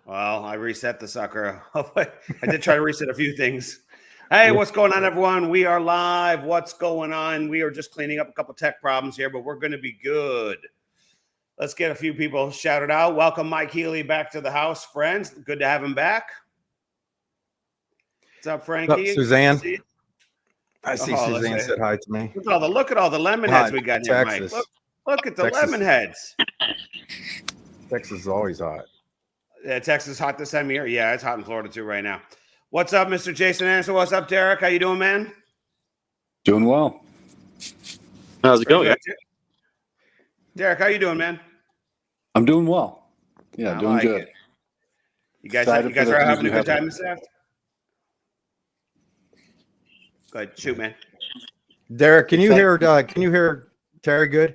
Well, I reset the sucker. I did try to reset a few things. Hey, what's going on, everyone? We are live. What's going on? We are just cleaning up a couple tech problems here, but we're going to be good. Let's get a few people shouted out. Welcome, Mike Healy, back to the house, friends. Good to have him back. What's up, Frankie? What's up, Suzanne? I see Suzanne said hi to me. Look at all the lemon heads we got here, Mike. Look at the lemon heads. Texas is always hot. Yeah, Texas is hot this time of year. Yeah, it's hot in Florida too right now. What's up, Mr. Jason Anderson? What's up, Derrick? How you doing, man? Doing well. How's it going? Derrick, how you doing, man? I'm doing well. Yeah, doing good. It. You guys are having a good time this afternoon? Go ahead, shoot, man. Derrick, can you hear Terry good?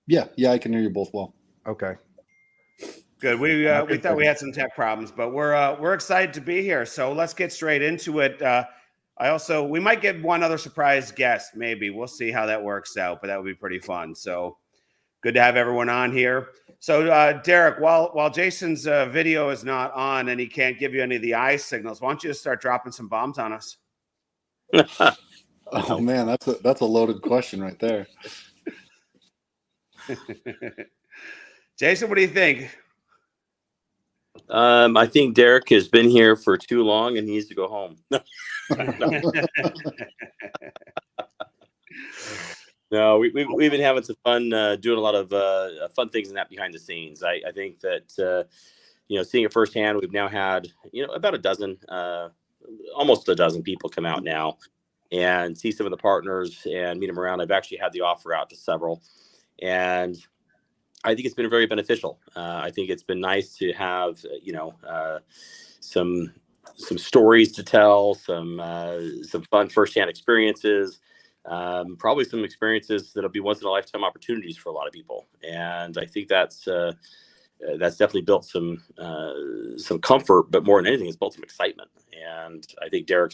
Yeah, I can hear you both well. Okay. Good. We thought we had some tech problems, but we're excited to be here. So let's get straight into it. We might get one other surprise guest, maybe. We'll see how that works out, but that would be pretty fun. So good to have everyone on here. So Derrick, while Jason's video is not on and he can't give you any of the eye signals, why don't you just start dropping some bombs on us? Oh man, that's a loaded question right there. Jason, what do you think? I think Derrick has been here for too long and he needs to go home. No, we've been having some fun doing a lot of fun things in that behind the scenes. I think that seeing it firsthand, we've now had about a dozen, almost a dozen people come out now and see some of the partners and meet them around. I've actually had the offer out to several, and I think it's been very beneficial. I think it's been nice to have, some stories to tell, some fun firsthand experiences, probably some experiences that'll be once in a lifetime opportunities for a lot of people. And I think that's definitely built some comfort, but more than anything, it's built some excitement. And I think Derrick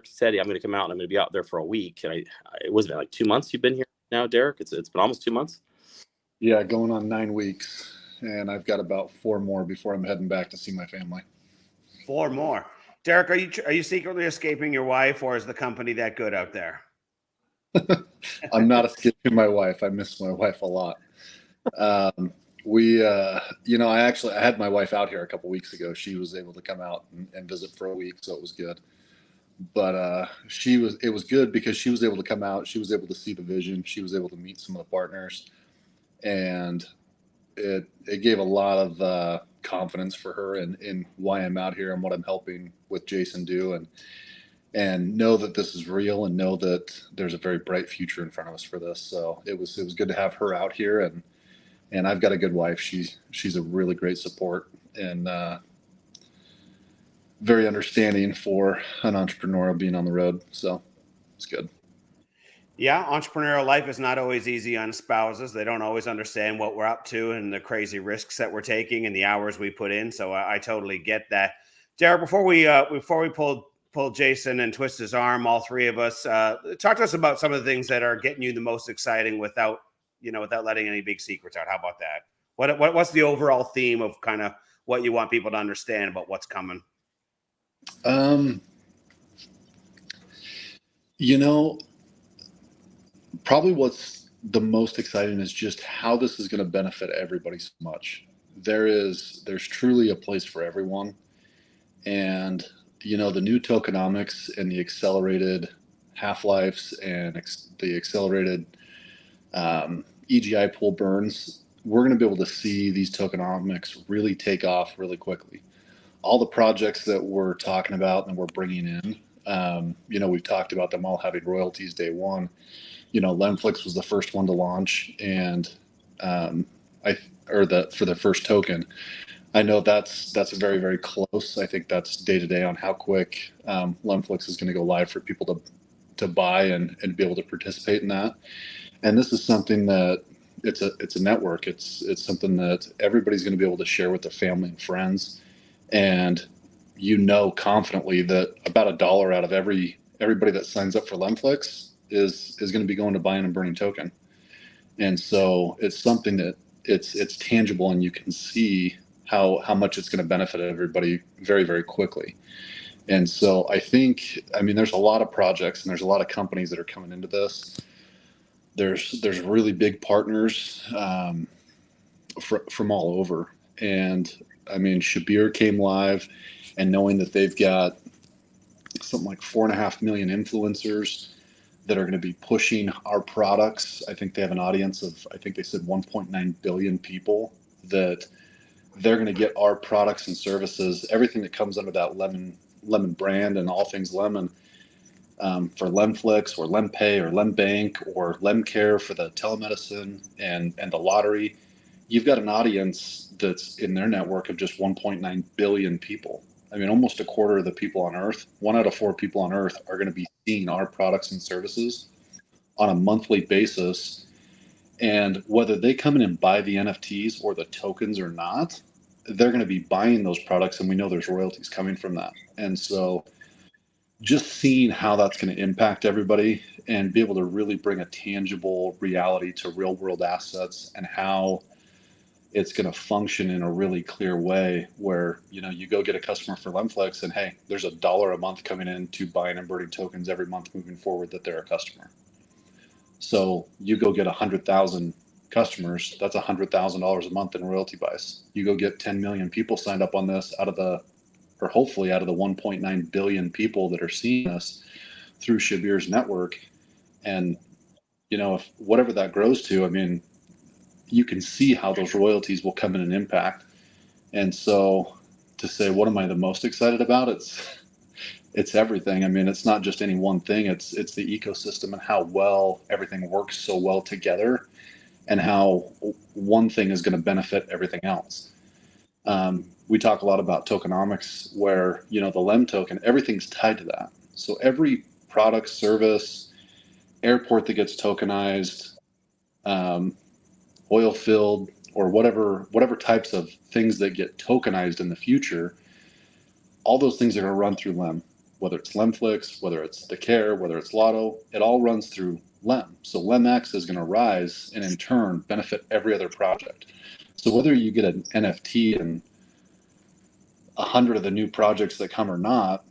said, I'm going to come out and I'm going to be out there for a week. And it wasn't like 2 months you've been here now, Derrick. It's been almost 2 months. Yeah, going on 9 weeks, and I've got about 4 more before I'm heading back to see my family. 4 more. Derrick, are you secretly escaping your wife, or is the company that good out there? I'm not escaping my wife. I miss my wife a lot. I had my wife out here a couple weeks ago. She was able to come out and visit for a week, so it was good. But it was good because she was able to come out. She was able to see the vision. She was able to meet some of the partners. And it gave a lot of confidence for her in why I'm out here and what I'm helping with Jason do, and know that this is real and know that there's a very bright future in front of us for this. So it was good to have her out here, and I've got a good wife. She's a really great support and very understanding for an entrepreneur being on the road. So it's good. Yeah, entrepreneurial life is not always easy on spouses. They don't always understand what we're up to and the crazy risks that we're taking and the hours we put in. So I totally get that. Derrick, before we pull Jason and twist his arm, all three of us, talk to us about some of the things that are getting you the most exciting without letting any big secrets out. How about that? What's the overall theme of kind of what you want people to understand about what's coming? Probably what's the most exciting is just how this is going to benefit everybody so much. There's truly a place for everyone. And, the new tokenomics and the accelerated half-lives and the accelerated EGI pool burns, we're going to be able to see these tokenomics really take off really quickly. All the projects that we're talking about and we're bringing in, we've talked about them all having royalties day one. Lemflix was the first one to launch, and for the first token. I know that's very, very close. I think that's day to day on how quick Lemflix is going to go live for people to buy and be able to participate in that. And this is something that it's a network. It's something that everybody's going to be able to share with their family and friends, and confidently that about $1 out of everybody that signs up for Lemflix is going to be going to buying and burning token. And so it's something that it's tangible, and you can see how much it's going to benefit everybody very, very quickly. And so I think, I mean, there's a lot of projects and there's a lot of companies that are coming into this. There's really big partners from all over. And I mean, Shabir came live, and knowing that they've got something like 4.5 million influencers that are going to be pushing our products. I think they have an audience of, I think they said 1.9 billion people that they're going to get our products and services, everything that comes under that lemon brand and all things lemon, for Lemflix or Lempay or Lembank or Lemcare for the telemedicine and the lottery. You've got an audience that's in their network of just 1.9 billion people. I mean, almost a quarter of the people on Earth, 1 out of 4 people on Earth are going to be seeing our products and services on a monthly basis. And whether they come in and buy the NFTs or the tokens or not, they're going to be buying those products, and we know there's royalties coming from that. And so just seeing how that's going to impact everybody and be able to really bring a tangible reality to real world assets and how it's going to function in a really clear way where, you know, you go get a customer for Lemflix and, hey, there's $1 a month coming in to buying and burning tokens every month moving forward that they're a customer. So you go get 100,000 customers, that's $100,000 a month in royalty buys. You go get 10 million people signed up on this hopefully out of the 1.9 billion people that are seeing us through Shabir's network. And, you know, if whatever that grows to, I mean, you can see how those royalties will come in and impact. And so to say, what am I the most excited about? It's everything. I mean, it's not just any one thing. It's the ecosystem and how well everything works so well together and how one thing is going to benefit everything else. We talk a lot about tokenomics where, you know, the LEM token, everything's tied to that. So every product, service, airport that gets tokenized, oil filled, or whatever types of things that get tokenized in the future, all those things are going to run through LEM, whether it's Lemflix, whether it's the Care, whether it's Lotto, it all runs through LEM. So LEMX is going to rise and in turn benefit every other project. So whether you get an NFT and 100 of the new projects that come or not,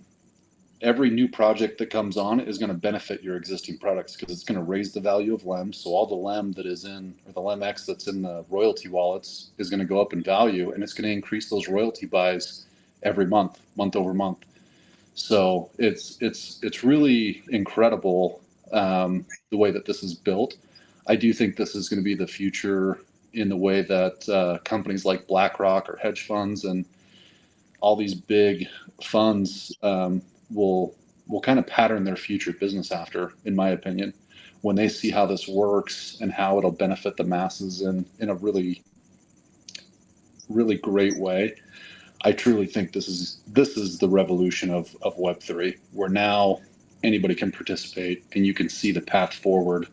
every new project that comes on is going to benefit your existing products because it's going to raise the value of LEM. So all the LEM that is in, or the LEMX that's in the royalty wallets is going to go up in value, and it's going to increase those royalty buys every month, month over month. So it's really incredible the way that this is built. I do think this is going to be the future in the way that companies like BlackRock or hedge funds and all these big funds will kind of pattern their future business after, in my opinion, when they see how this works and how it'll benefit the masses in a really, really great way. I truly think this is the revolution of Web3, where now anybody can participate and you can see the path forward.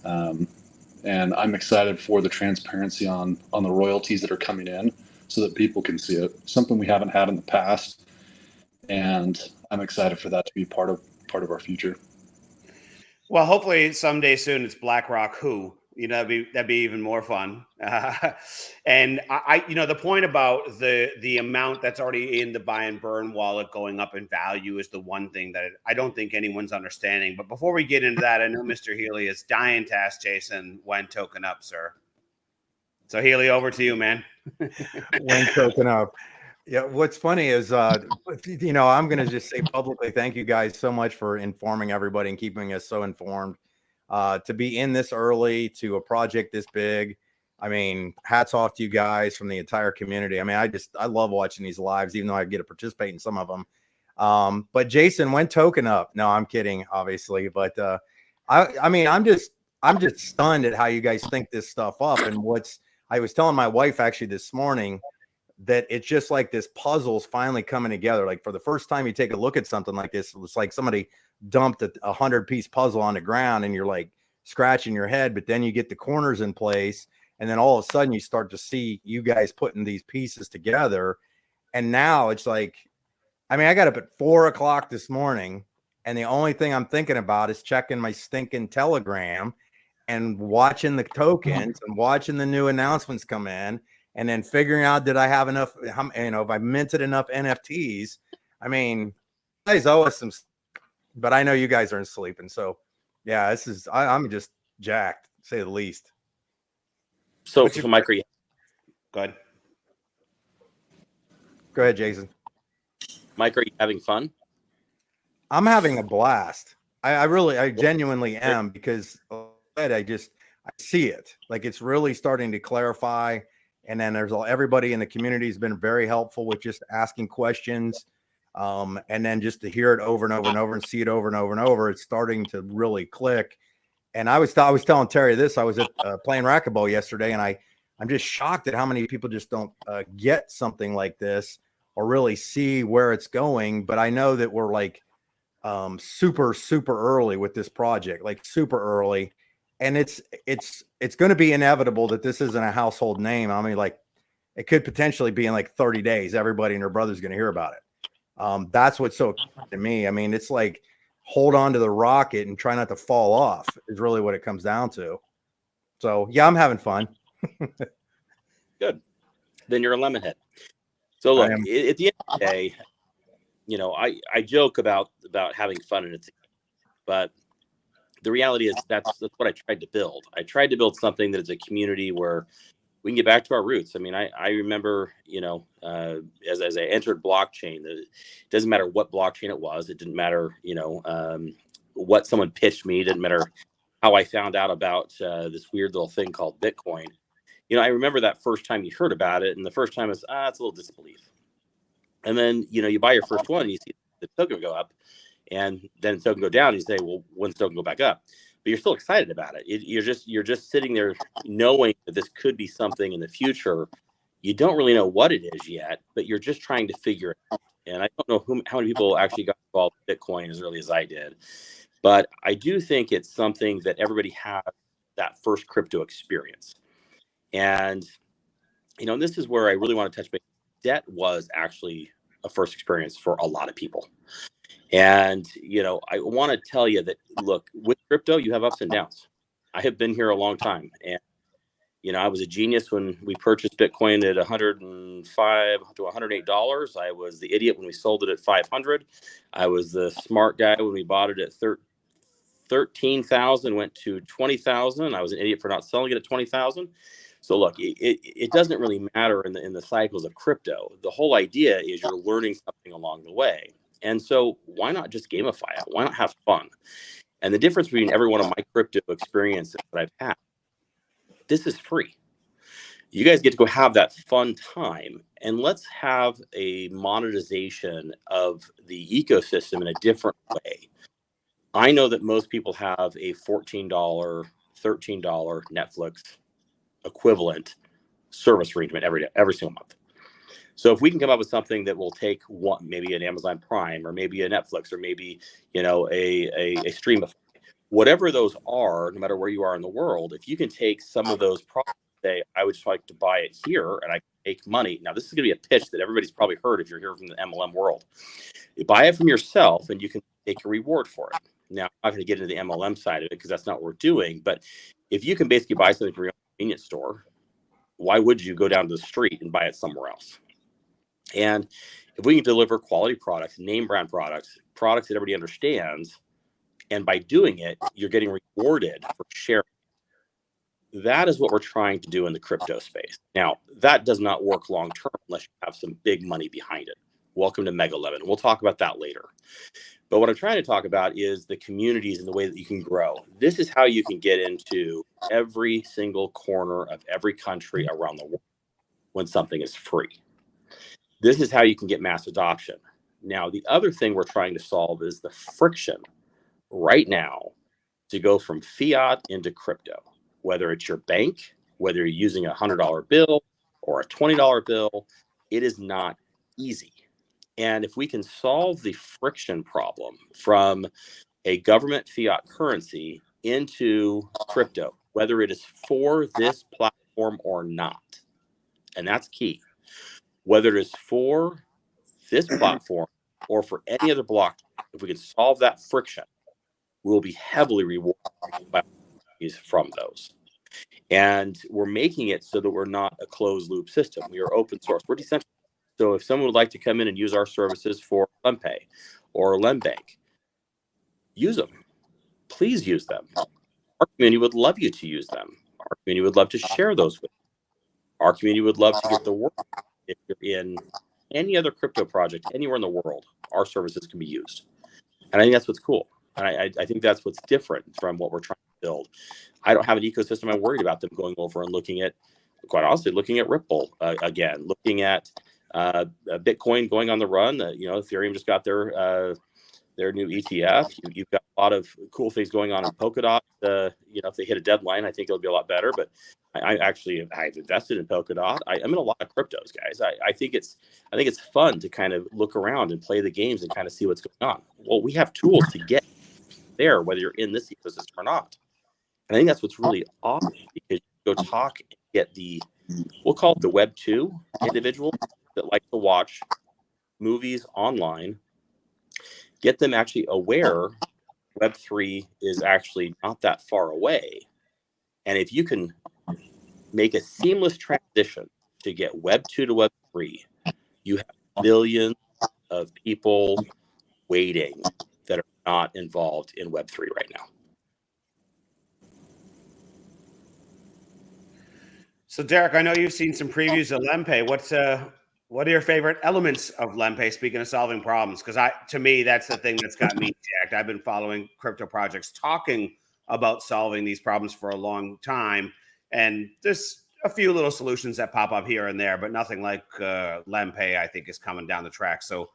And I'm excited for the transparency on the royalties that are coming in so that people can see it, something we haven't had in the past. And I'm excited for that to be part of our future. Well, hopefully someday soon it's BlackRock who, you know, that'd be even more fun. And I, you know, the point about the amount that's already in the buy and burn wallet going up in value is the one thing that I don't think anyone's understanding. But before we get into that, I know Mr. Healy is dying to ask Jason when token up, sir. So Healy, over to you, man. When token up. Yeah, what's funny is, you know, I'm going to just say publicly, thank you guys so much for informing everybody and keeping us so informed. To be in this early to a project this big, I mean, hats off to you guys from the entire community. I mean, I love watching these lives, even though I get to participate in some of them. But Jason, when token up? No, I'm kidding, obviously. But I mean, I'm just stunned at how you guys think this stuff up. And I was telling my wife actually this morning that it's just like this puzzle's finally coming together. Like for the first time you take a look at something like this, it's like somebody dumped a 100-piece puzzle on the ground and you're like scratching your head, but then you get the corners in place. And then all of a sudden you start to see you guys putting these pieces together. And now it's like, I mean, I got up at 4 o'clock this morning and the only thing I'm thinking about is checking my stinking Telegram and watching the tokens and watching the new announcements come in and then figuring out, did I have enough, if I minted enough NFTs. I mean, you guys owe us some, but I know you guys aren't sleeping. So yeah, I'm just jacked, to say the least. So Mike, are you? Go ahead. Go ahead, Jason. Mike, are you having fun? I'm having a blast. I genuinely am, because I see it. Like, it's really starting to clarify. And then everybody in the community has been very helpful with just asking questions. And then just to hear it over and over and over and see it over and over and over, it's starting to really click. And I was telling Terry this. I was at playing racquetball yesterday, and I'm just shocked at how many people just don't get something like this or really see where it's going. But I know that we're like super early with this project, like super early, and it's going to be inevitable that this isn't a household name. I mean, like, it could potentially be in like 30 days, everybody and their brother's going to hear about it. That's what's so to me. I mean, it's like, hold on to the rocket and try not to fall off is really what it comes down to. So yeah, I'm having fun. Good. Then you're a lemonhead. So look, at the end of the day, I joke about having fun in it, but the reality is that's what I tried to build. I tried to build something that is a community where we can get back to our roots. I mean, I remember, as I entered blockchain, it doesn't matter what blockchain it was. It didn't matter, what someone pitched me. It didn't matter how I found out about this weird little thing called Bitcoin. I remember that first time you heard about it, and the first time was, it's a little disbelief. And then, you buy your first one and you see the token go up, and then the token go down, and you say, well, when's the token go back up? But you're still excited about it. You're just sitting there knowing that this could be something in the future. You don't really know what it is yet, but you're just trying to figure it out. And I don't know how many people actually got involved with Bitcoin as early as I did, but I do think it's something that everybody has that first crypto experience. And, this is where I really want to touch base. Debt was actually a first experience for a lot of people. And, I want to tell you that, look, with crypto, you have ups and downs. I have been here a long time. And, I was a genius when we purchased Bitcoin at $105 to $108. I was the idiot when we sold it at $500. I was the smart guy when we bought it at $13,000, went to $20,000. I was an idiot for not selling it at $20,000. So look, it doesn't really matter in the cycles of crypto. The whole idea is you're learning something along the way. And so why not just gamify it? Why not have fun? And the difference between every one of my crypto experiences that I've had, this is free. You guys get to go have that fun time, and let's have a monetization of the ecosystem in a different way. I know that most people have a $14, $13 Netflix equivalent service arrangement every single month. So if we can come up with something that will take maybe an Amazon Prime, or maybe a Netflix, or maybe a stream of whatever those are, no matter where you are in the world, if you can take some of those products, say, I would just like to buy it here and I can make money. Now, this is going to be a pitch that everybody's probably heard if you're here from the MLM world. You buy it from yourself and you can take a reward for it. Now, I'm not going to get into the MLM side of it because that's not what we're doing. But if you can basically buy something from your convenience store, why would you go down to the street and buy it somewhere else? And if we can deliver quality products, name brand products that everybody understands, and by doing it, you're getting rewarded for sharing. That is what we're trying to do in the crypto space. Now, that does not work long term unless you have some big money behind it. Welcome to Mega 11. We'll talk about that later. But what I'm trying to talk about is the communities and the way that you can grow. This is how you can get into every single corner of every country around the world when something is free. This is how you can get mass adoption. Now, the other thing we're trying to solve is the friction right now to go from fiat into crypto, whether it's your bank, whether you're using a $100 bill or a $20 bill, it is not easy. And if we can solve the friction problem from a government fiat currency into crypto, whether it is for this platform or not, and that's key, whether it is for this platform or for any other blockchain, if we can solve that friction, we'll be heavily rewarded by from those. And we're making it so that we're not a closed loop system. We are open source. We're decentralized. So if someone would like to come in and use our services for LemPay or LemBank, use them. Please use them. Our community would love you to use them. Our community would love to share those with you. Our community would love to get the word. If you're in any other crypto project anywhere in the world, our services can be used. And I think that's what's cool. And I think that's what's different from what we're trying to build. I don't have an ecosystem I'm worried about them going over and looking at, quite honestly, looking at Ripple again, looking at Bitcoin going on the run. Ethereum just got their new ETF. You've got a lot of cool things going on in Polkadot. If they hit a deadline, I think it'll be a lot better. But I've invested in Polkadot. I'm in a lot of cryptos, guys. I think it's fun to kind of look around and play the games and kind of see what's going on. Well, we have tools to get there, whether you're in this ecosystem or not. And I think that's what's really awesome, because you go talk and get we'll call it the Web 2 individual that like to watch movies online, get them actually aware Web 3 is actually not that far away. And if you can make a seamless transition to get Web 2 to Web 3, you have billions of people waiting that are not involved in Web 3 right now. So, Derrick, I know you've seen some previews of LemPay. What are your favorite elements of LemPay? Speaking of solving problems, because to me, that's the thing that's got me jacked. I've been following crypto projects talking about solving these problems for a long time, and there's a few little solutions that pop up here and there, but nothing like LemPay, I think, is coming down the track. So,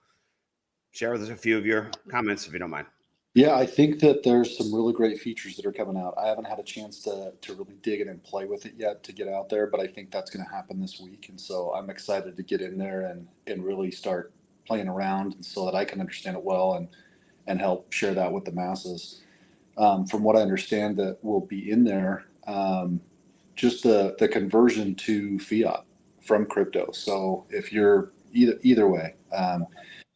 share with us a few of your comments, if you don't mind. Yeah, I think that there's some really great features that are coming out. I haven't had a chance to really dig in and play with it yet to get out there, but I think that's going to happen this week. And so I'm excited to get in there and really start playing around so that I can understand it well and help share that with the masses. From what I understand that will be in there, just the conversion to fiat from crypto. So if you're either way,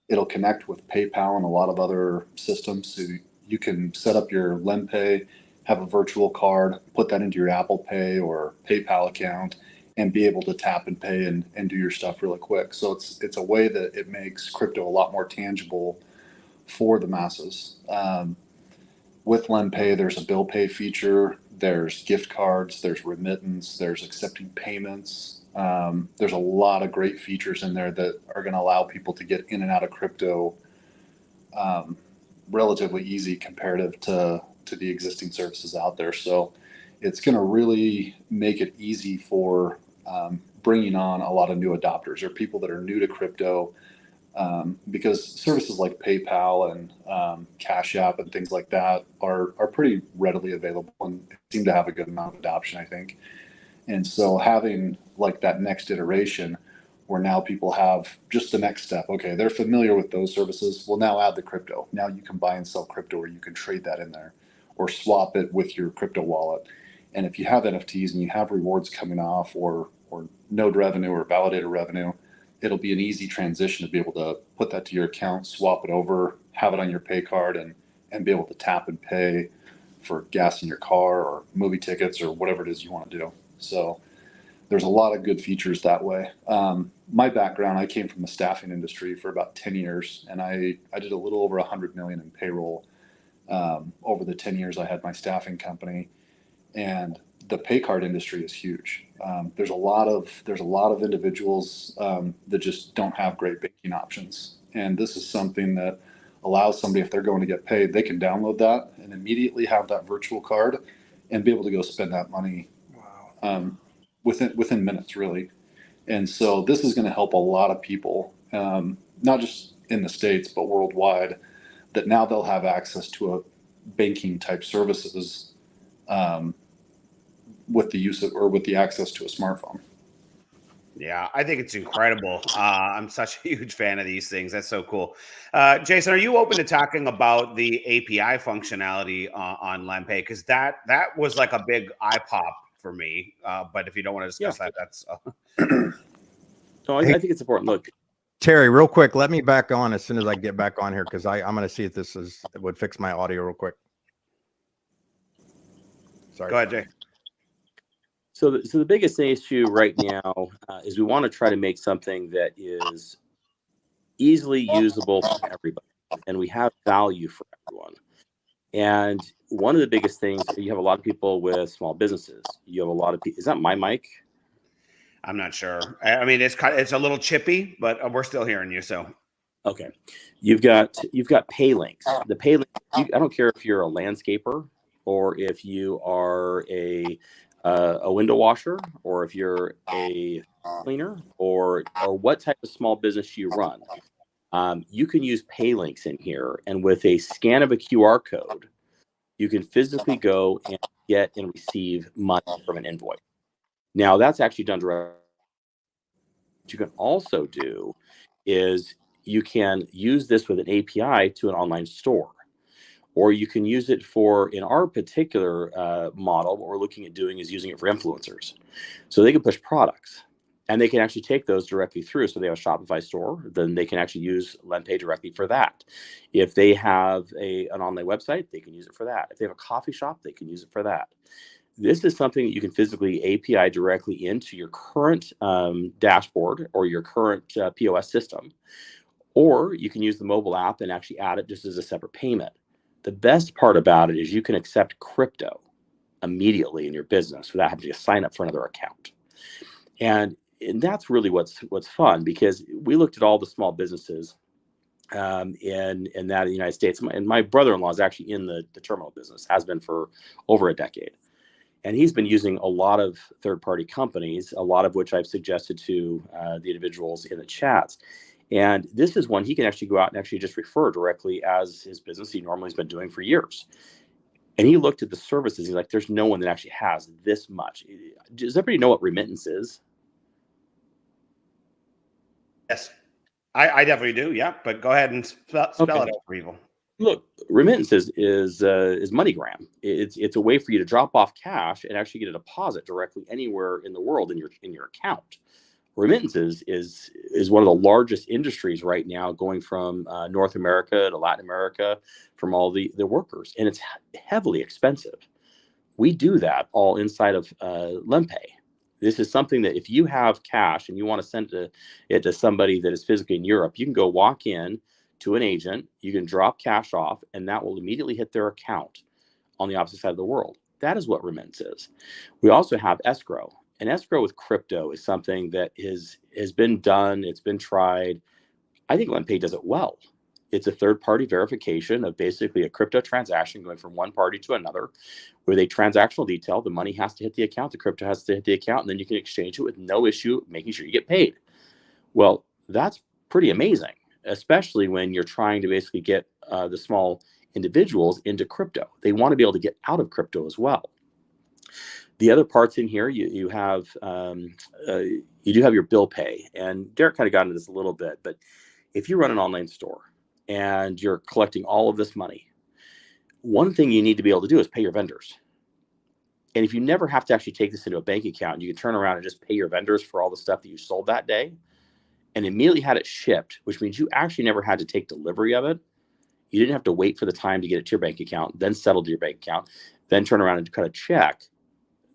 it'll connect with PayPal and a lot of other systems. So you can set up your LemPay, have a virtual card, put that into your Apple Pay or PayPal account, and be able to tap and pay and do your stuff really quick. So it's a way that it makes crypto a lot more tangible for the masses. With LemPay, there's a bill pay feature, there's gift cards, there's remittance, there's accepting payments. There's a lot of great features in there that are going to allow people to get in and out of crypto relatively easy comparative to the existing services out there. So it's going to really make it easy for bringing on a lot of new adopters or people that are new to crypto, because services like PayPal and Cash App and things like that are pretty readily available and seem to have a good amount of adoption, I think. And so having like that next iteration where now people have just the next step. Okay, they're familiar with those services. We'll now add the crypto. Now you can buy and sell crypto, or you can trade that in there or swap it with your crypto wallet. And if you have NFTs and you have rewards coming off or node revenue or validator revenue, it'll be an easy transition to be able to put that to your account, swap it over, have it on your pay card, and be able to tap and pay for gas in your car or movie tickets or whatever it is you want to do. So there's a lot of good features that way. My background, I came from the staffing industry for about 10 years, and I did a little over 100 million in payroll over the 10 years I had my staffing company. And the pay card industry is huge. There's a lot of individuals that just don't have great banking options, and this is something that allows somebody, if they're going to get paid, they can download that and immediately have that virtual card and be able to go spend that money within minutes, really. And so this is going to help a lot of people, not just in the States but worldwide, that now they'll have access to a banking type services with the use of, or with the access to a smartphone. Yeah, I think it's incredible. I'm such a huge fan of these things. That's so cool. Jason, are you open to talking about the API functionality on LemPay? Because that was like a big eye pop for me. But if you don't want to discuss that, that's. No, I think it's important. Look, Terry, real quick, let me back on as soon as I get back on here, because I'm going to see if this would fix my audio real quick. Sorry. Go ahead, Jay. So the biggest issue right now is we want to try to make something that is easily usable for everybody, and we have value for everyone. And one of the biggest things, you have a lot of people with small businesses. You have a lot of people. Is that my mic? I'm not sure. I mean, it's a little chippy, but we're still hearing you. So Okay, you've got pay links. The pay link. I don't care if you're a landscaper or if you are a window washer or if you're a cleaner or what type of small business you run. You can use pay links in here, and with a scan of a QR code, you can physically go and get and receive money from an invoice. Now, that's actually done directly. What you can also do is you can use this with an API to an online store, or you can use it for, in our particular model, what we're looking at doing is using it for influencers. So they can push products and they can actually take those directly through. So they have a Shopify store, then they can actually use LendPay directly for that. If they have an online website, they can use it for that. If they have a coffee shop, they can use it for that. This is something that you can physically API directly into your current dashboard or your current POS system, or you can use the mobile app and actually add it just as a separate payment. The best part about it is you can accept crypto immediately in your business without having to sign up for another account. And that's really what's fun, because we looked at all the small businesses in the United States. And my brother-in-law is actually in the terminal business, has been for over a decade. And he's been using a lot of third-party companies, a lot of which I've suggested to the individuals in the chats. And this is one he can actually go out and actually just refer directly as his business he normally has been doing for years. And he looked at the services. He's like, there's no one that actually has this much. Does everybody know what remittance is? yes, I definitely do. Yeah, but go ahead and spell it out for people. Look, remittances is MoneyGram. It's a way for you to drop off cash and actually get a deposit directly anywhere in the world in your account. Remittances is one of the largest industries right now, going from North America to Latin America, from all the workers, and it's heavily expensive. We do that all inside of LendPay. This is something that if you have cash and you want to send it to somebody that is physically in Europe, you can go walk in to an agent, you can drop cash off, and that will immediately hit their account on the opposite side of the world. That is what remittance is. We also have escrow. And escrow with crypto is something that has been done, it's been tried. I think LendPay does it well. It's a third-party verification of basically a crypto transaction going from one party to another with a transactional detail. The money has to hit the account, the crypto has to hit the account, and then you can exchange it with no issue, making sure you get paid. Well, that's pretty amazing, especially when you're trying to basically get the small individuals into crypto. They want to be able to get out of crypto as well. The other parts in here, you do have your bill pay, and Derrick kind of got into this a little bit, but if you run an online store and you're collecting all of this money, one thing you need to be able to do is pay your vendors. And if you never have to actually take this into a bank account, you can turn around and just pay your vendors for all the stuff that you sold that day and immediately had it shipped, which means you actually never had to take delivery of it. You didn't have to wait for the time to get it to your bank account, then settle to your bank account, then turn around and cut a check.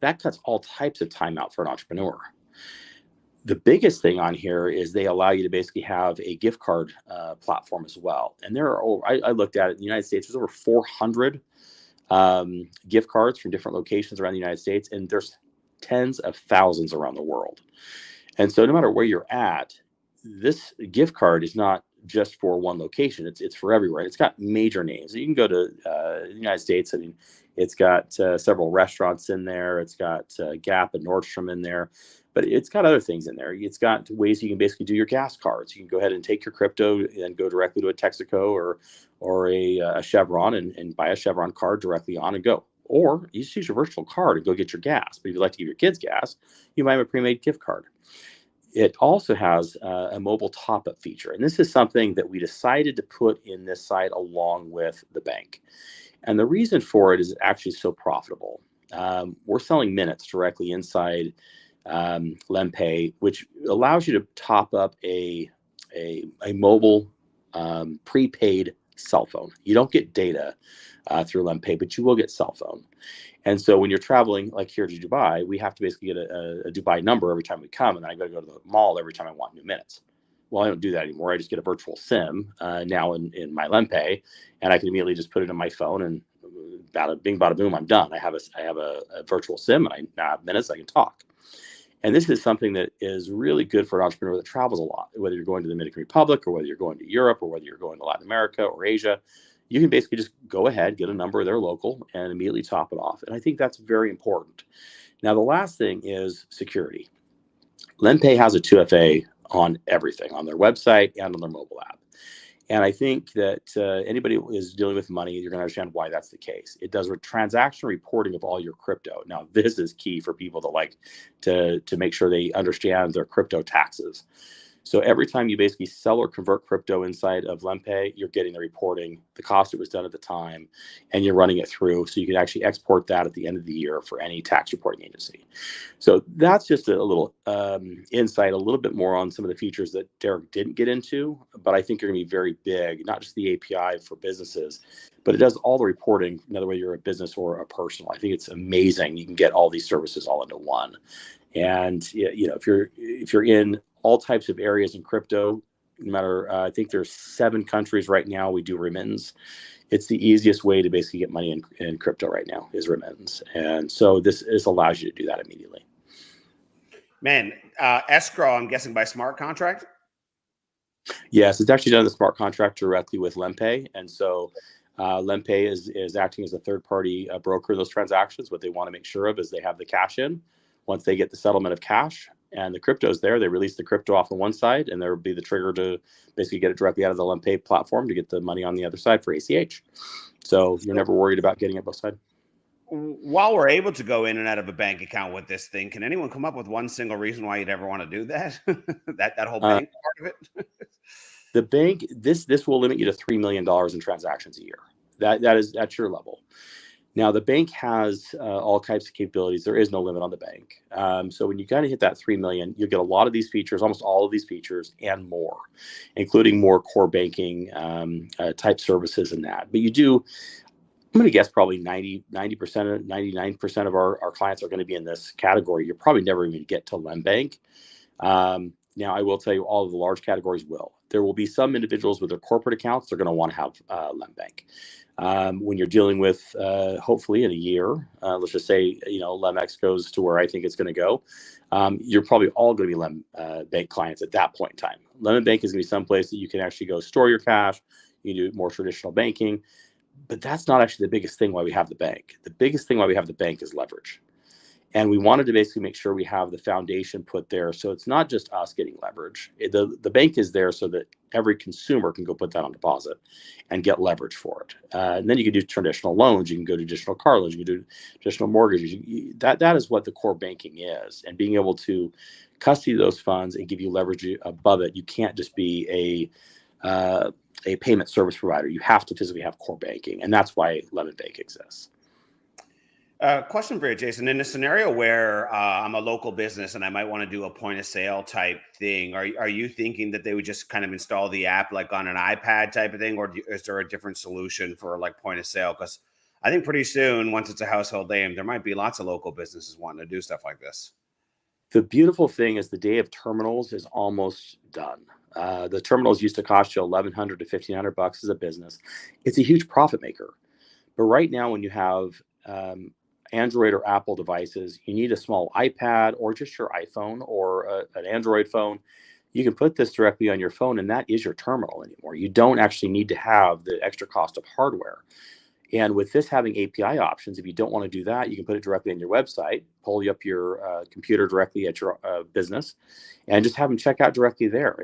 That cuts all types of time out for an entrepreneur. The biggest thing on here is they allow you to basically have a gift card platform as well. And there are, I looked at it in the United States, there's over 400 gift cards from different locations around the United States, and there's tens of thousands around the world. And so no matter where you're at, this gift card is not just for one location. It's for everywhere. It's got major names. You can go to the United States. I mean, it's got several restaurants in there. It's got Gap and Nordstrom in there, but it's got other things in there. It's got ways you can basically do your gas cards. You can go ahead and take your crypto and go directly to a Texaco or a Chevron and buy a Chevron card directly on and go. Or you just use your virtual card and go get your gas. But if you'd like to give your kids gas, you might have a pre-made gift card. It also has a mobile top-up feature. And this is something that we decided to put in this site along with the bank. And the reason for it is actually so profitable. We're selling minutes directly inside LendPay, which allows you to top up a mobile prepaid cell phone. You don't get data through LendPay, but you will get cell phone. And so when you're traveling, like here to Dubai, we have to basically get a Dubai number every time we come, and then I got to go to the mall every time I want new minutes. Well, I don't do that anymore. I just get a virtual SIM now in my LendPay, and I can immediately just put it in my phone, and bada bing, bada boom, I'm done. I have a virtual SIM, and I now have minutes I can talk. And this is something that is really good for an entrepreneur that travels a lot, whether you're going to the Dominican Republic or whether you're going to Europe or whether you're going to Latin America or Asia. You can basically just go ahead, get a number there local, and immediately top it off. And I think that's very important. Now, the last thing is security. LendPay has a 2FA on everything, on their website and on their mobile app. And I think that anybody who is dealing with money, you're going to understand why that's the case. It does a transaction reporting of all your crypto. Now, this is key for people that like to make sure they understand their crypto taxes. So every time you basically sell or convert crypto inside of LendPay, you're getting the reporting, the cost it was done at the time, and you're running it through. So you can actually export that at the end of the year for any tax reporting agency. So that's just a little insight, a little bit more on some of the features that Derrick didn't get into, but I think you're going to be very big, not just the API for businesses, but it does all the reporting, whether you're a business or a personal. I think it's amazing. You can get all these services all into one. And you know, if you're in all types of areas in crypto, no matter, I think there's 7 countries right now we do remittance. It's the easiest way to basically get money in crypto right now is remittance. And so this allows you to do that immediately. Man, escrow, I'm guessing by smart contract? Yes, it's actually done the smart contract directly with LendPay. And so LendPay is acting as a third-party broker in those transactions. What they want to make sure of is they have the cash in. Once they get the settlement of cash and the crypto is there, they release the crypto off on one side, and there will be the trigger to basically get it directly out of the LendPay platform to get the money on the other side for ACH. So you're never worried about getting it both sides. While we're able to go in and out of a bank account with this thing, can anyone come up with one single reason why you'd ever want to do that? that whole bank part of it? The bank, this will limit you to $3 million in transactions a year. That's your level. Now, the bank has all types of capabilities. There is no limit on the bank. So when you kind of hit that 3 million, you'll get a lot of these features, almost all of these features and more, including more core banking type services and that. But you do, I'm going to guess probably 90%, 99% of our clients are going to be in this category. You're probably never even going to get to LendBank. Now, I will tell you all of the large categories will. There will be some individuals with their corporate accounts, they're going to want to have LendBank. When you're dealing with, hopefully in a year, let's just say, LendX goes to where I think it's going to go. You're probably all going to be LendBank clients at that point in time. LendBank is going to be someplace that you can actually go store your cash. You can do more traditional banking, but that's not actually the biggest thing why we have the bank. The biggest thing why we have the bank is leverage. And we wanted to basically make sure we have the foundation put there. So it's not just us getting leverage. The bank is there so that every consumer can go put that on deposit and get leverage for it. And then you can do traditional loans. You can go to traditional car loans. You can do traditional mortgages. That is what the core banking is. And being able to custody those funds and give you leverage above it. You can't just be a payment service provider. You have to physically have core banking. And that's why Lemon Bank exists. Question for you, Jason. In a scenario where I'm a local business and I might want to do a point of sale type thing, are you thinking that they would just kind of install the app like on an iPad type of thing, or is there a different solution for like point of sale? Because I think pretty soon, once it's a household name, there might be lots of local businesses wanting to do stuff like this. The beautiful thing is the day of terminals is almost done. The terminals used to cost you $1,100 to $1,500 as a business. It's a huge profit maker. But right now, when you have Android or Apple devices, you need a small iPad or just your iPhone or an Android phone. You can put this directly on your phone, and that is your terminal anymore. You don't actually need to have the extra cost of hardware. And with this having API options, if you don't want to do that, you can put it directly on your website, pull up your computer directly at your business, and just have them check out directly there,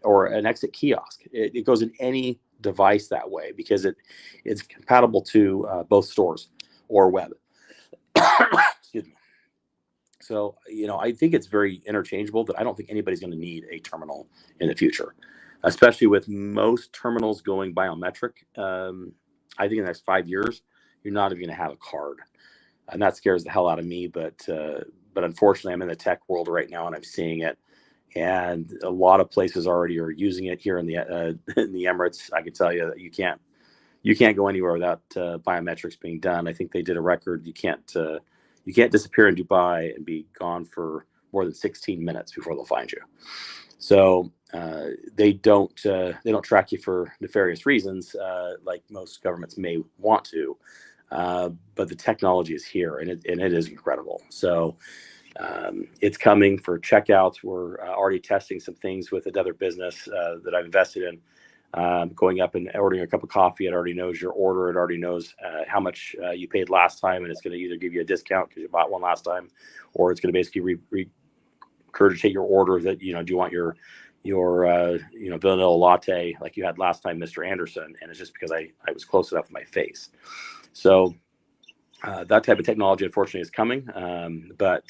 or an exit kiosk. It goes in any device that way because it's compatible to both stores or web. Excuse me. So, I think it's very interchangeable, but I don't think anybody's going to need a terminal in the future, especially with most terminals going biometric. I think in the next 5 years, you're not even going to have a card. And that scares the hell out of me. But unfortunately, I'm in the tech world right now and I'm seeing it. And a lot of places already are using it here in the Emirates. I can tell you that you can't you can't go anywhere without biometrics being done. I think they did a record. You can't disappear in Dubai and be gone for more than 16 minutes before they'll find you. So they don't track you for nefarious reasons like most governments may want to. But the technology is here, and it is incredible. So it's coming for checkouts. We're already testing some things with another business that I've invested in. Going up and ordering a cup of coffee, it already knows your order. It already knows how much you paid last time, and it's going to either give you a discount because you bought one last time, or it's going to basically regurgitate your order that, do you want your vanilla latte like you had last time, Mr. Anderson, and it's just because I was close enough with my face. So that type of technology, unfortunately, is coming, but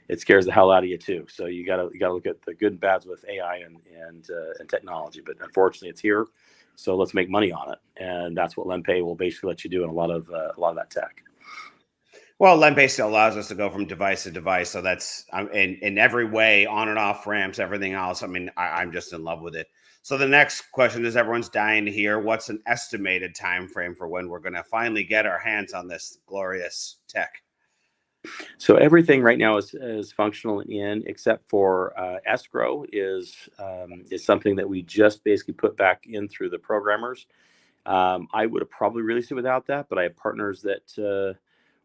it scares the hell out of you too. So you gotta look at the good and bads with AI and technology. But unfortunately, it's here. So let's make money on it, and that's what LendPay will basically let you do in a lot of that tech. Well, LendPay still allows us to go from device to device, so that's in every way, on and off ramps, everything else. I mean, I'm just in love with it. So the next question is, everyone's dying to hear, what's an estimated time frame for when we're going to finally get our hands on this glorious tech? So everything right now is functional in, except for escrow is something that we just basically put back in through the programmers. I would have probably released it without that, but I have partners that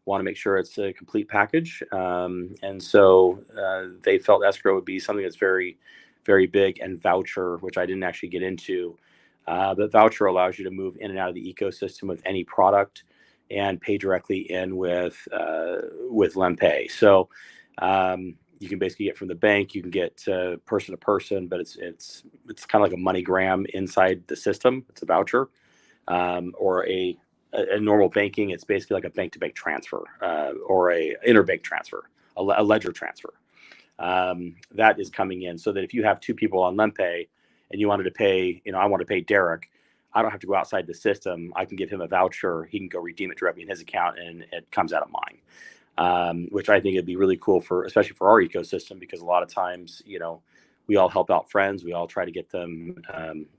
want to make sure it's a complete package. And so they felt escrow would be something that's very, very big, and voucher, which I didn't actually get into. But voucher allows you to move in and out of the ecosystem with any product and pay directly in with LendPay. So you can basically get from the bank, you can get person to person, but it's kind of like a MoneyGram inside the system. It's a voucher, or a normal banking. It's basically like a bank-to-bank transfer, or a interbank transfer, a ledger transfer. That is coming in, so that if you have two people on LendPay and you wanted to pay, I want to pay Derrick, I don't have to go outside the system. I can give him a voucher. He can go redeem it directly in his account, and it comes out of mine, which I think it'd be really cool especially for our ecosystem, because a lot of times, we all help out friends. We all try to get them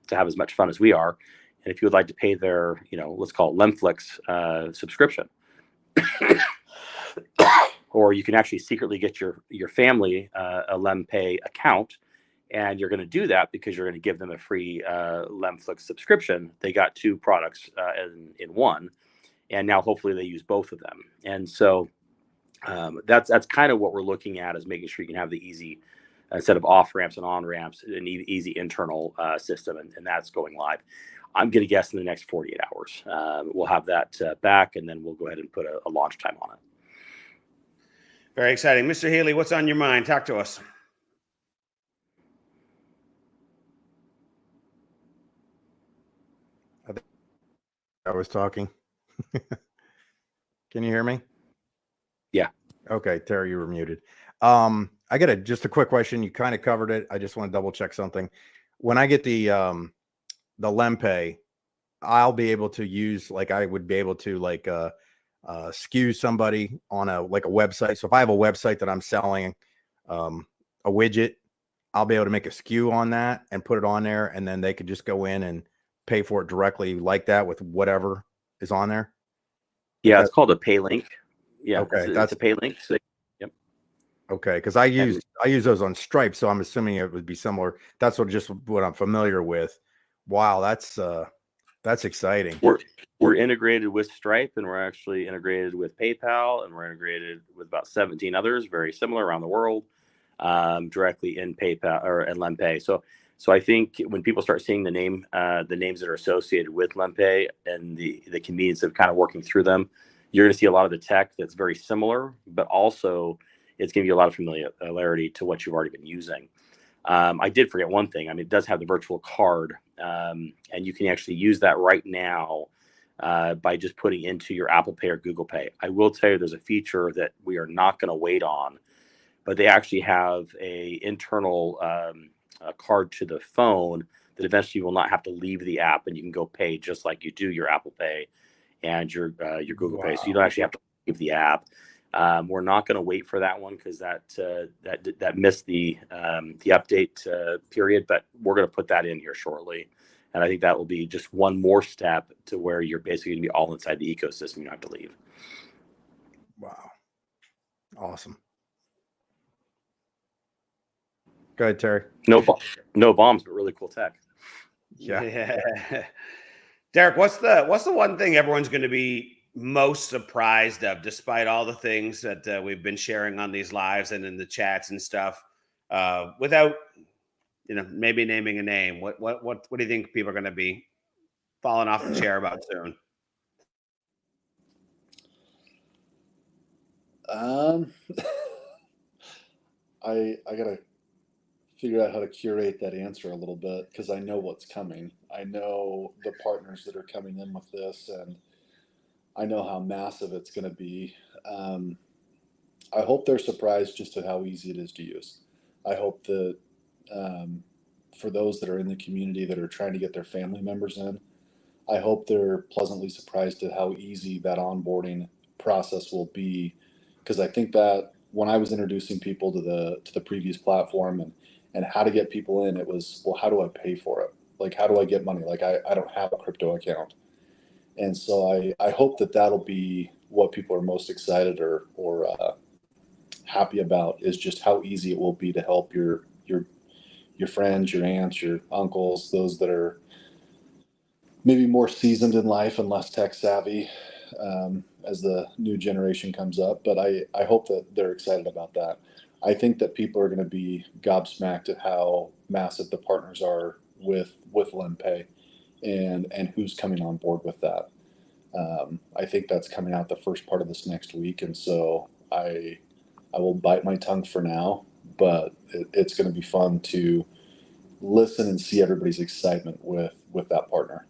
to have as much fun as we are. And if you would like to pay their, let's call it Lemflix subscription, or you can actually secretly get your family a LendPay account, and you're going to do that because you're going to give them a free Lemflix subscription. They got two products in one, and now hopefully they use both of them. And so that's kind of what we're looking at, is making sure you can have the easy, instead of off ramps and on ramps, an easy internal system, and that's going live. I'm going to guess in the next 48 hours we'll have that back, and then we'll go ahead and put a launch time on it. Very exciting. Mr. Healy, what's on your mind? Talk to us. I was talking. Can you hear me? Yeah. Okay, Terry, you were muted. I got just a quick question. You kind of covered it. I just want to double check something. When I get the LendPay, I'll be able to use, I would be able to skew somebody on a website. So if I have a website that I'm selling a widget, I'll be able to make a skew on that and put it on there, and then they could just go in and pay for it directly like that with whatever is on there. Yeah, it's called a pay link. Yeah, okay, that's a pay link. So, yep. Okay, because I use those on Stripe, so I'm assuming it would be similar. That's what I'm familiar with. Wow, that's exciting. We're integrated with Stripe, and we're actually integrated with PayPal, and we're integrated with about 17 others, very similar around the world, directly in PayPal or LendPay. So I think when people start seeing the names that are associated with LendPay and the convenience of kind of working through them, you're going to see a lot of the tech that's very similar, but also it's going to be a lot of familiarity to what you've already been using. I did forget one thing. I mean, it does have the virtual card, and you can actually use that right now by just putting into your Apple Pay or Google Pay. I will tell you, there's a feature that we are not going to wait on, but they actually have a internal card to the phone that eventually you will not have to leave the app, and you can go pay just like you do your Apple Pay and your Google Pay. So you don't actually have to leave the app. We're not going to wait for that one because that missed the update period, but we're going to put that in here shortly, And I think that will be just one more step to where you're basically going to be all inside the ecosystem. You don't have to leave. Wow. Awesome. Go ahead, Terry. No bombs, but really cool tech. Yeah. Derrick, what's the one thing everyone's going to be most surprised of, despite all the things that we've been sharing on these lives and in the chats and stuff, without maybe naming a name? What do you think people are going to be falling off the chair about soon? I gotta figure out how to curate that answer a little bit, because I know what's coming. I know the partners that are coming in with this, and I know how massive it's going to be. I hope they're surprised just at how easy it is to use. I hope that for those that are in the community that are trying to get their family members in, I hope they're pleasantly surprised at how easy that onboarding process will be. Because I think that when I was introducing people to the previous platform and how to get people in, it was, well, how do I pay for it? Like, how do I get money? Like, I don't have a crypto account. And so I hope that that'll be what people are most excited or happy about, is just how easy it will be to help your friends, your aunts, your uncles, those that are maybe more seasoned in life and less tech savvy, as the new generation comes up. But I hope that they're excited about that. I think that people are going to be gobsmacked at how massive the partners are with LendPay and who's coming on board with that. I think that's coming out the first part of this next week, and so I will bite my tongue for now, but it's going to be fun to listen and see everybody's excitement with that partner.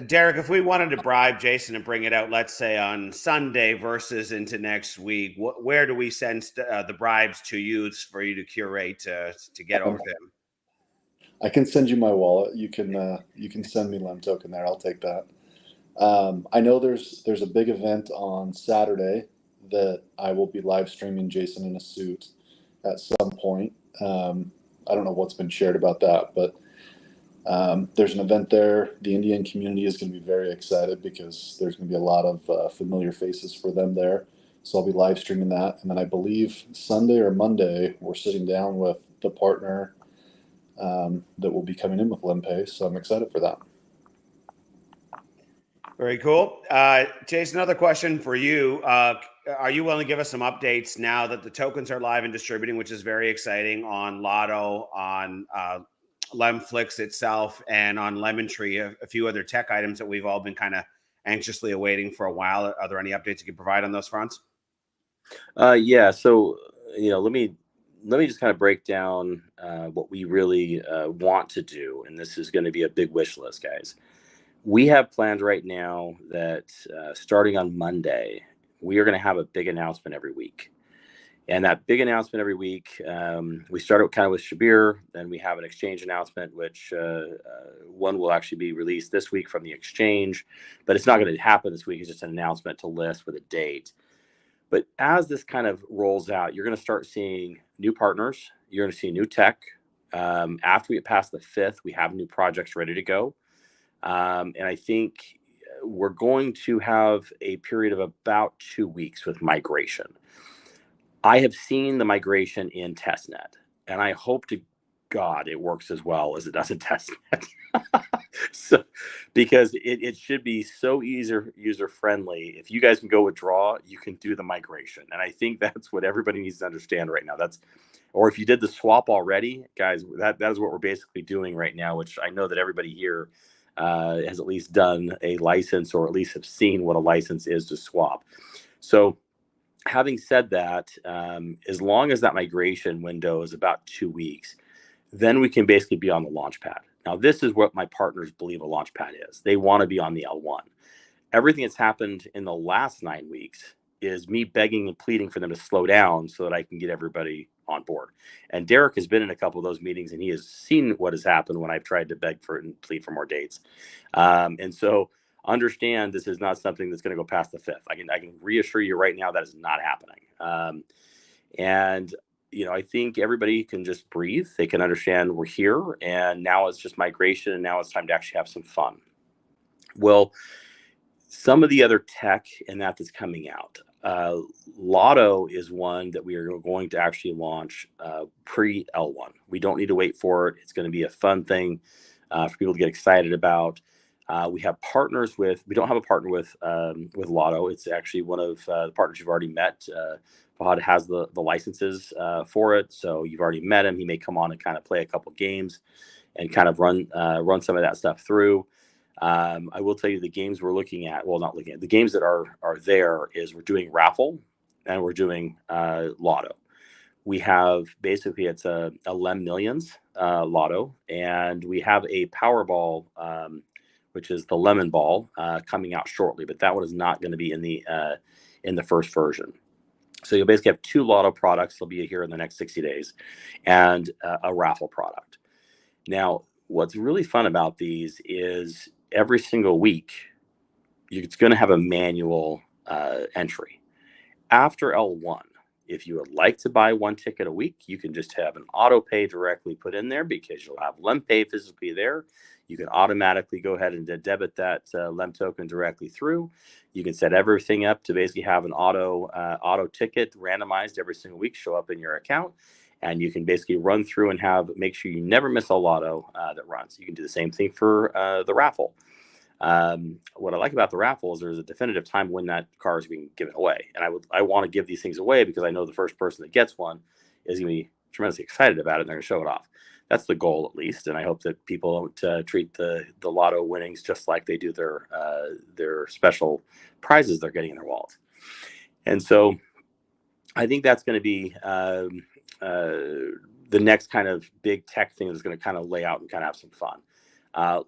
Derrick, if we wanted to bribe Jason and bring it out, let's say on Sunday versus into next week, where do we send the bribes to use for you to curate to get over to him? I can send you my wallet. You can send me Lem token there. I'll take that. I know there's a big event on Saturday that I will be live streaming Jason in a suit at some point. I don't know what's been shared about that, but there's an event there. The Indian community is going to be very excited because there's going to be a lot of familiar faces for them there. So I'll be live streaming that. And then I believe Sunday or Monday, we're sitting down with the partner that will be coming in with LendPay. So I'm excited for that. Very cool. Jason, another question for you. Are you willing to give us some updates now that the tokens are live and distributing, which is very exciting, on Lotto, on Lemflix itself, and on Lemon Tree, a few other tech items that we've all been kind of anxiously awaiting for a while? Are there any updates you can provide on those fronts? Yeah. So, let me just kind of break down what we really want to do. And this is going to be a big wish list, guys. We have planned right now that starting on Monday, we are going to have a big announcement every week. And that big announcement every week, we started kind of with Shabir, then we have an exchange announcement, which one will actually be released this week from the exchange, but it's not going to happen this week. It's just an announcement to list with a date. But as this kind of rolls out, you're going to start seeing new partners. You're going to see new tech. After we get past the 5th, we have new projects ready to go. And I think we're going to have a period of about 2 weeks with migration. I have seen the migration in testnet, and I hope to God it works as well as it does in testnet. So, because it should be so user friendly. If you guys can go withdraw, you can do the migration, and I think that's what everybody needs to understand right now. Or if you did the swap already, guys, that is what we're basically doing right now. Which I know that everybody here has at least done a license, or at least have seen what a license is to swap. So, having said that, as long as that migration window is about 2 weeks, then we can basically be on the launch pad. Now, this is what my partners believe a launch pad is. They want to be on the L1. Everything that's happened in the last 9 weeks is me begging and pleading for them to slow down so that I can get everybody on board. And Derrick has been in a couple of those meetings, and he has seen what has happened when I've tried to beg for and plead for more dates. And so understand this is not something that's going to go past the 5th. I can reassure you right now that is not happening. And I think everybody can just breathe. They can understand we're here, and now it's just migration, and now it's time to actually have some fun. Well, some of the other tech and that's coming out. Lotto is one that we are going to actually launch pre L1. We don't need to wait for it. It's going to be a fun thing for people to get excited about. We have partners with. We don't have a partner with Lotto. It's actually one of the partners you've already met. Fahad has the licenses for it, so you've already met him. He may come on and kind of play a couple games and kind of run some of that stuff through. I will tell you the games we're looking at. Well, not looking at the games that are there. Is we're doing raffle and we're doing Lotto. We have basically it's a Lem Millions Lotto, and we have a Powerball, which is the Lemon Ball, coming out shortly. But that one is not going to be in the first version. So you'll basically have 2 Lotto products. They'll be here in the next 60 days, and a raffle product. Now, what's really fun about these is every single week, it's going to have a manual entry. After L1, if you would like to buy 1 ticket a week, you can just have an auto pay directly put in there because you'll have Lem Pay physically there. You can automatically go ahead and debit that Lem token directly through. You can set everything up to basically have an auto ticket randomized every single week show up in your account. And you can basically run through and make sure you never miss a Lotto that runs. You can do the same thing for the raffle. What I like about the raffle is there's a definitive time when that car is being given away. And I want to give these things away because I know the first person that gets one is going to be tremendously excited about it and they're going to show it off. That's the goal, at least. And I hope that people don't treat the Lotto winnings just like they do their special prizes they're getting in their wallet. And so I think that's going to be the next kind of big tech thing that's going to kind of lay out and kind of have some fun.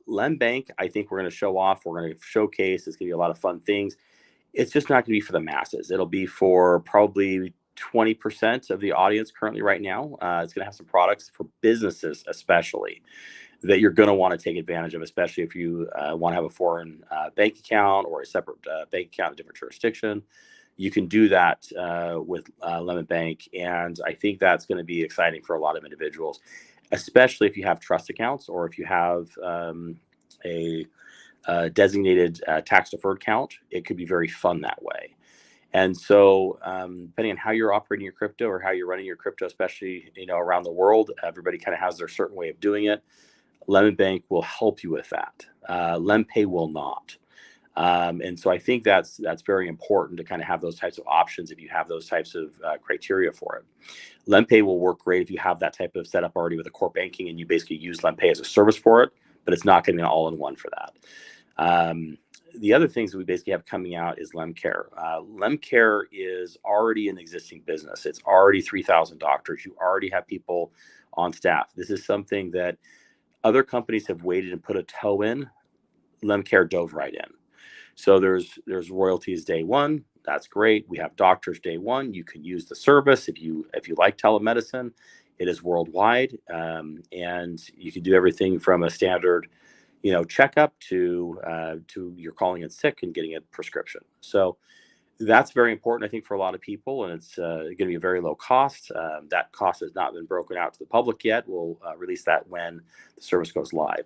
Lem Bank, I think we're going to show off. We're going to showcase. It's going to be a lot of fun things. It's just not going to be for the masses. It'll be for probably 20% of the audience currently right now. It's going to have some products for businesses, especially that you're going to want to take advantage of, especially if you want to have a foreign bank account or a separate bank account in a different jurisdiction. You can do that with Lemon Bank, and I think that's going to be exciting for a lot of individuals, especially if you have trust accounts or if you have a designated tax-deferred account. It could be very fun that way. And so depending on how you're operating your crypto or how you're running your crypto, especially around the world, everybody kind of has their certain way of doing it. Lemon Bank will help you with that. LemPay will not. And so I think that's very important to kind of have those types of options if you have those types of criteria for it. LemPay will work great if you have that type of setup already with a core banking and you basically use LemPay as a service for it, but it's not going to be an all-in-one for that. The other things that we basically have coming out is LemCare. LemCare is already an existing business. It's already 3,000 doctors. You already have people on staff. This is something that other companies have waited and put a toe in. LemCare dove right in. So there's royalties day one. That's great. We have doctors day one. You can use the service if you like telemedicine. It is worldwide, and you can do everything from a standard, checkup to you're calling in sick and getting a prescription. So that's very important, I think, for a lot of people, and it's going to be a very low cost. That cost has not been broken out to the public yet. We'll release that when the service goes live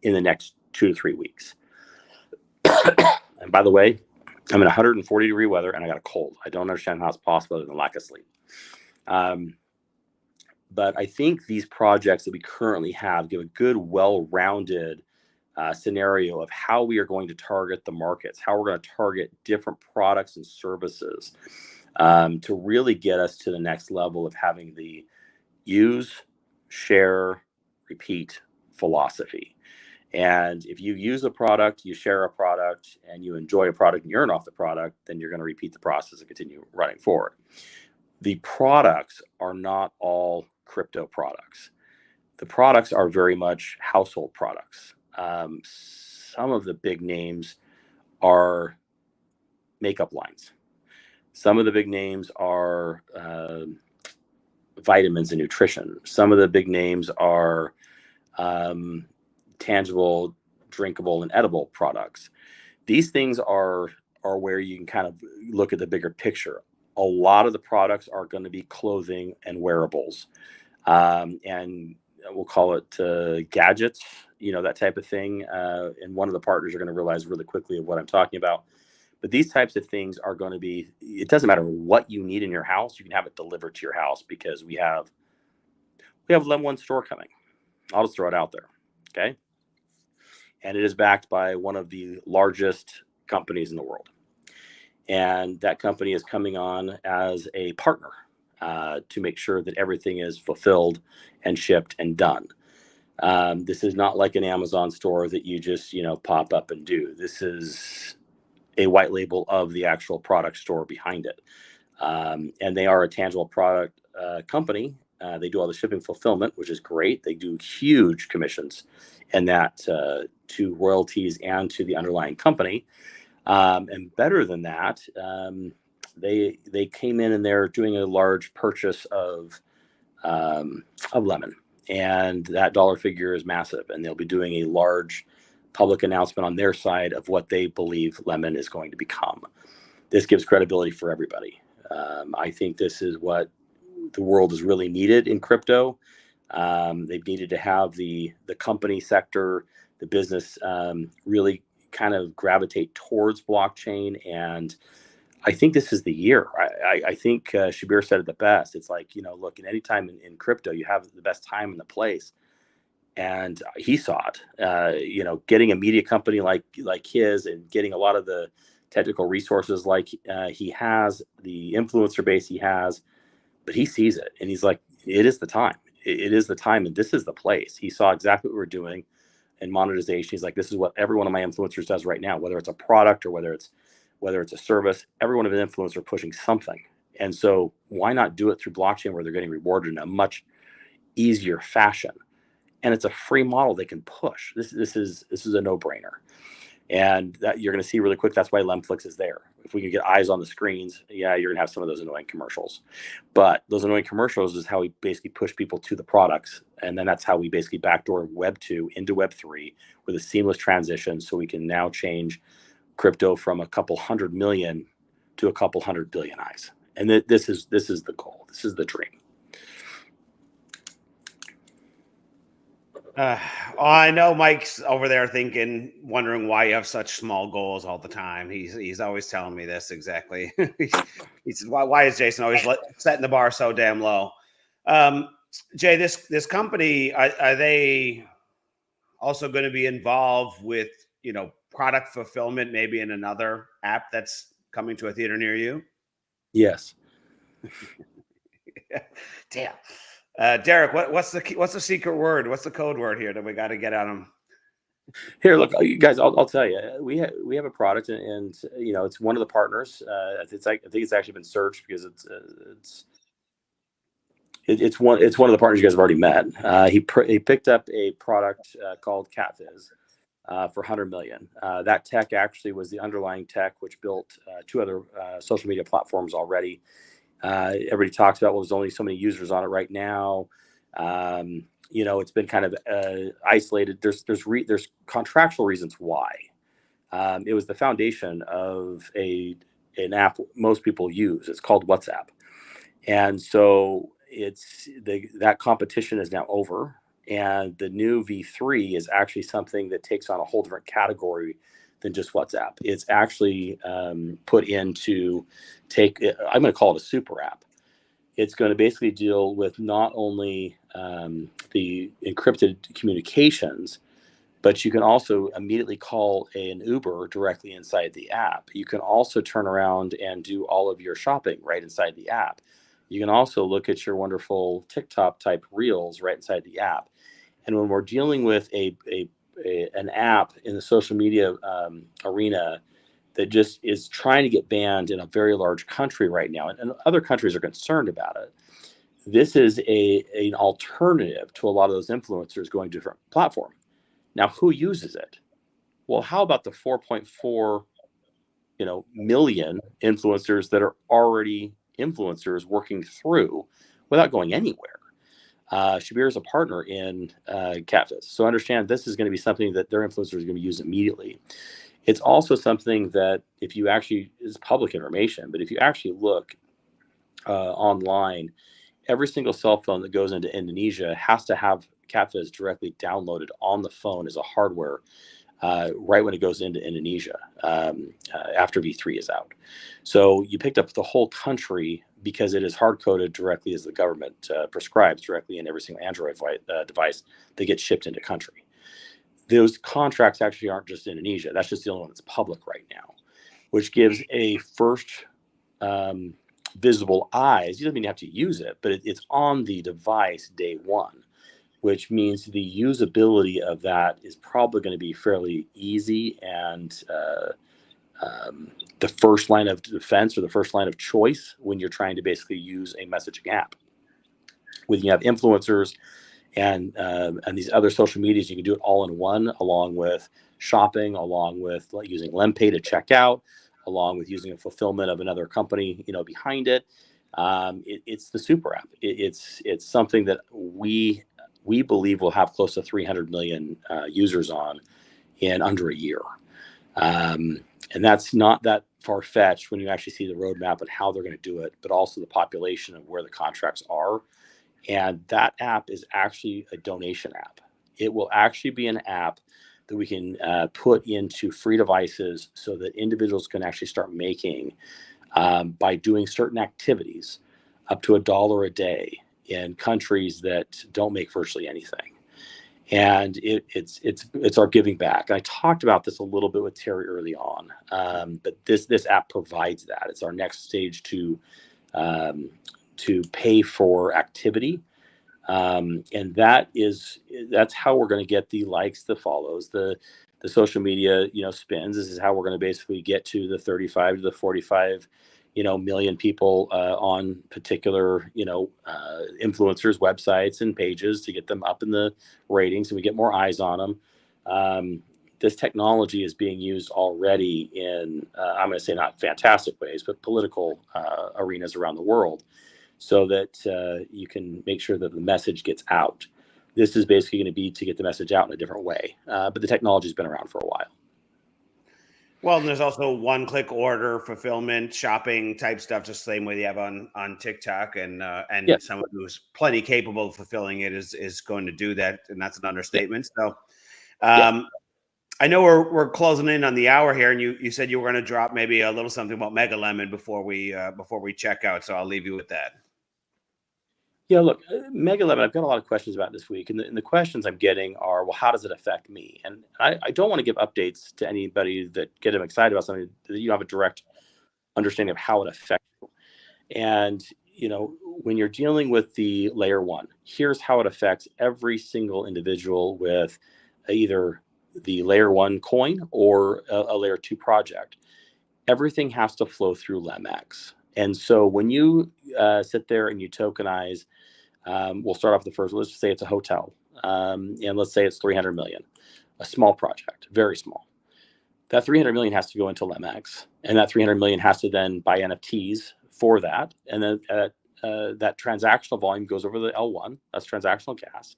in the next 2 to 3 weeks. And by the way, I'm in 140-degree weather and I got a cold. I don't understand how it's possible other than lack of sleep. But I think these projects that we currently have give a good, well-rounded scenario of how we are going to target the markets, how we're going to target different products and services to really get us to the next level of having the use, share, repeat philosophy. And if you use a product, you share a product, and you enjoy a product and you earn off the product, then you're going to repeat the process and continue running forward. The products are not all crypto products. The products are very much household products. Some of the big names are makeup lines. Some of the big names are vitamins and nutrition. Some of the big names are tangible, drinkable, and edible products. These things are where you can kind of look at the bigger picture. A lot of the products are going to be clothing and wearables, and we'll call it gadgets, that type of thing. And one of the partners are going to realize really quickly of what I'm talking about. But these types of things are going to be, it doesn't matter what you need in your house, you can have it delivered to your house, because we have Lem One store coming. I'll just throw it out there. Okay. And it is backed by one of the largest companies in the world. And that company is coming on as a partner to make sure that everything is fulfilled and shipped and done. This is not like an Amazon store that you just, pop up and do. This is a white label of the actual product store behind it. And they are a tangible product company. They do all the shipping fulfillment, which is great. They do huge commissions, and that to royalties and to the underlying company. And better than that, they came in and they're doing a large purchase of Lemon, and that dollar figure is massive. And they'll be doing a large public announcement on their side of what they believe Lemon is going to become. This gives credibility for everybody. I think this is what the world has really needed in crypto. They've needed to have the company sector, the business really kind of gravitate towards blockchain. And I think this is the year. I think Shabir said it the best. It's like, look, in any time in crypto, you have the best time and the place. And he saw it, getting a media company like his, and getting a lot of the technical resources like he has, the influencer base he has, but he sees it and he's like, it is the time. It is the time, and this is the place. He saw exactly what we're doing in monetization. He's like, this is what every one of my influencers does right now, whether it's a product or whether it's a service. Every one of the influencers are pushing something. And so why not do it through blockchain, where they're getting rewarded in a much easier fashion? And it's a free model they can push. This is a no-brainer. And that you're going to see really quick. That's why Lemflix is there. If we can get eyes on the screens, yeah, you're going to have some of those annoying commercials. But those annoying commercials is how we basically push people to the products. And then that's how we basically backdoor Web 2 into Web 3 with a seamless transition. So we can now change crypto from a couple 100 million to a couple 100 billion eyes. And this is the goal. This is the dream. I know Mike's over there wondering why you have such small goals all the time. He's always telling me this exactly. He says, why is Jason always setting the bar so damn low? Jay, this company, are they also going to be involved with, product fulfillment, maybe in another app that's coming to a theater near you? Yes. Damn. Derrick, what's the secret word? What's the code word here that we got to get on them? Here, look, you guys. I'll tell you, we have a product, and it's one of the partners. I think it's actually been searched because it's one of the partners you guys have already met. He picked up a product called Catfiz for 100 million. That tech actually was the underlying tech which built two other social media platforms already. Everybody talks about, well, there's only so many users on it right now. It's been kind of isolated. There's contractual reasons why. It was the foundation of an app most people use. It's called WhatsApp, and so that competition is now over. And the new V3 is actually something that takes on a whole different category than just WhatsApp. It's actually put in to take, I'm going to call it a super app. It's going to basically deal with not only the encrypted communications, but you can also immediately call an Uber directly inside the app. You can also turn around and do all of your shopping right inside the app. You can also look at your wonderful TikTok type reels right inside the app. And when we're dealing with an app in the social media arena that just is trying to get banned in a very large country right now, and other countries are concerned about it, this is an alternative to a lot of those influencers going to a different platform. Now, who uses it? Well, how about the 4.4 million influencers that are already influencers working through without going anywhere? Shabir is a partner in Catfiz. So understand this is going to be something that their influencers are going to use immediately. It's also something that if you actually, is public information, but if you actually look online, every single cell phone that goes into Indonesia has to have CatFizz directly downloaded on the phone as a hardware right when it goes into Indonesia after V3 is out. So you picked up the whole country because it is hard-coded directly as the government prescribes directly in every single Android device that gets shipped into country. Those contracts actually aren't just Indonesia. That's just the only one that's public right now, which gives a first visible eyes. You don't even have to use it, but it's on the device day one, which means the usability of that is probably going to be fairly easy and the first line of defense or the first line of choice when you're trying to basically use a messaging app. When you have influencers and these other social medias, you can do it all in one, along with shopping, along with using LemPay to check out, along with using a fulfillment of another company, behind it. It's the super app. It's something that we believe will have close to 300 million users on in under a year. And that's not that far-fetched when you actually see the roadmap and how they're going to do it, but also the population of where the contracts are. And that app is actually a donation app. It will actually be an app that we can put into free devices so that individuals can actually start making by doing certain activities up to $1 a day in countries that don't make virtually anything. And it's our giving back. And I talked about this a little bit with Terry early on, but this app provides that. It's our next stage to pay for activity, and that's how we're going to get the likes, the follows, the social media spins. This is how we're going to basically get to the 35 to the 45 million people on particular influencers websites and pages to get them up in the ratings, and we get more eyes on them. This technology is being used already in I'm going to say not fantastic ways, but political arenas around the world, so that you can make sure that the message gets out. This is basically going to be to get the message out in a different way, but the technology has been around for a while. Well, and there's also one-click order fulfillment, shopping type stuff, just the same way they have on TikTok, and Yeah. someone who's plenty capable of fulfilling it is going to do that, and that's an understatement. Yeah. So, I know we're closing in on the hour here, and you said you were going to drop maybe a little something about Mega Lemon before we check out. So I'll leave you with that. Yeah, look, Mega Lemon, I've got a lot of questions about this week. And the questions I'm getting are, well, how does it affect me? And I don't want to give updates to anybody that get them excited about something that you don't have a direct understanding of how it affects you. And, when you're dealing with the layer one, here's how it affects every single individual with either the layer one coin or a layer two project. Everything has to flow through LemX. And so when you sit there and you tokenize, we'll start off the first. Let's just say it's a hotel, and let's say it's 300 million, a small project, very small. That 300 million has to go into LemX, and that 300 million has to then buy NFTs for that, and then that transactional volume goes over the L1. That's transactional gas,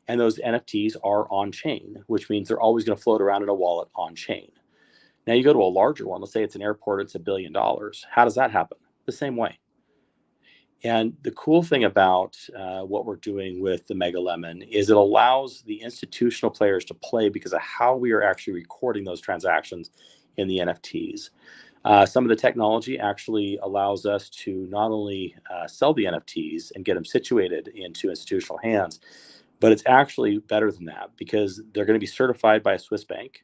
and those NFTs are on chain, which means they're always going to float around in a wallet on chain. Now you go to a larger one. Let's say it's an airport. It's $1 billion. How does that happen? The same way. And the cool thing about what we're doing with the Mega Lemon is it allows the institutional players to play because of how we are actually recording those transactions in the NFTs. Some of the technology actually allows us to not only sell the NFTs and get them situated into institutional hands, but it's actually better than that because they're going to be certified by a Swiss bank,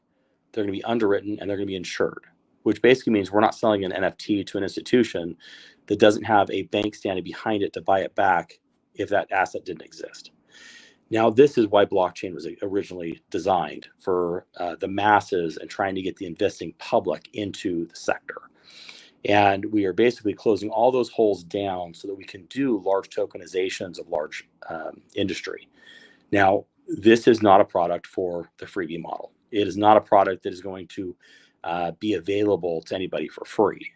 they're going to be underwritten, and they're going to be insured, which basically means we're not selling an NFT to an institution that doesn't have a bank standing behind it to buy it back if that asset didn't exist. Now, this is why blockchain was originally designed for the masses and trying to get the investing public into the sector. And we are basically closing all those holes down so that we can do large tokenizations of large industry. Now, this is not a product for the freebie model. It is not a product that is going to be available to anybody for free.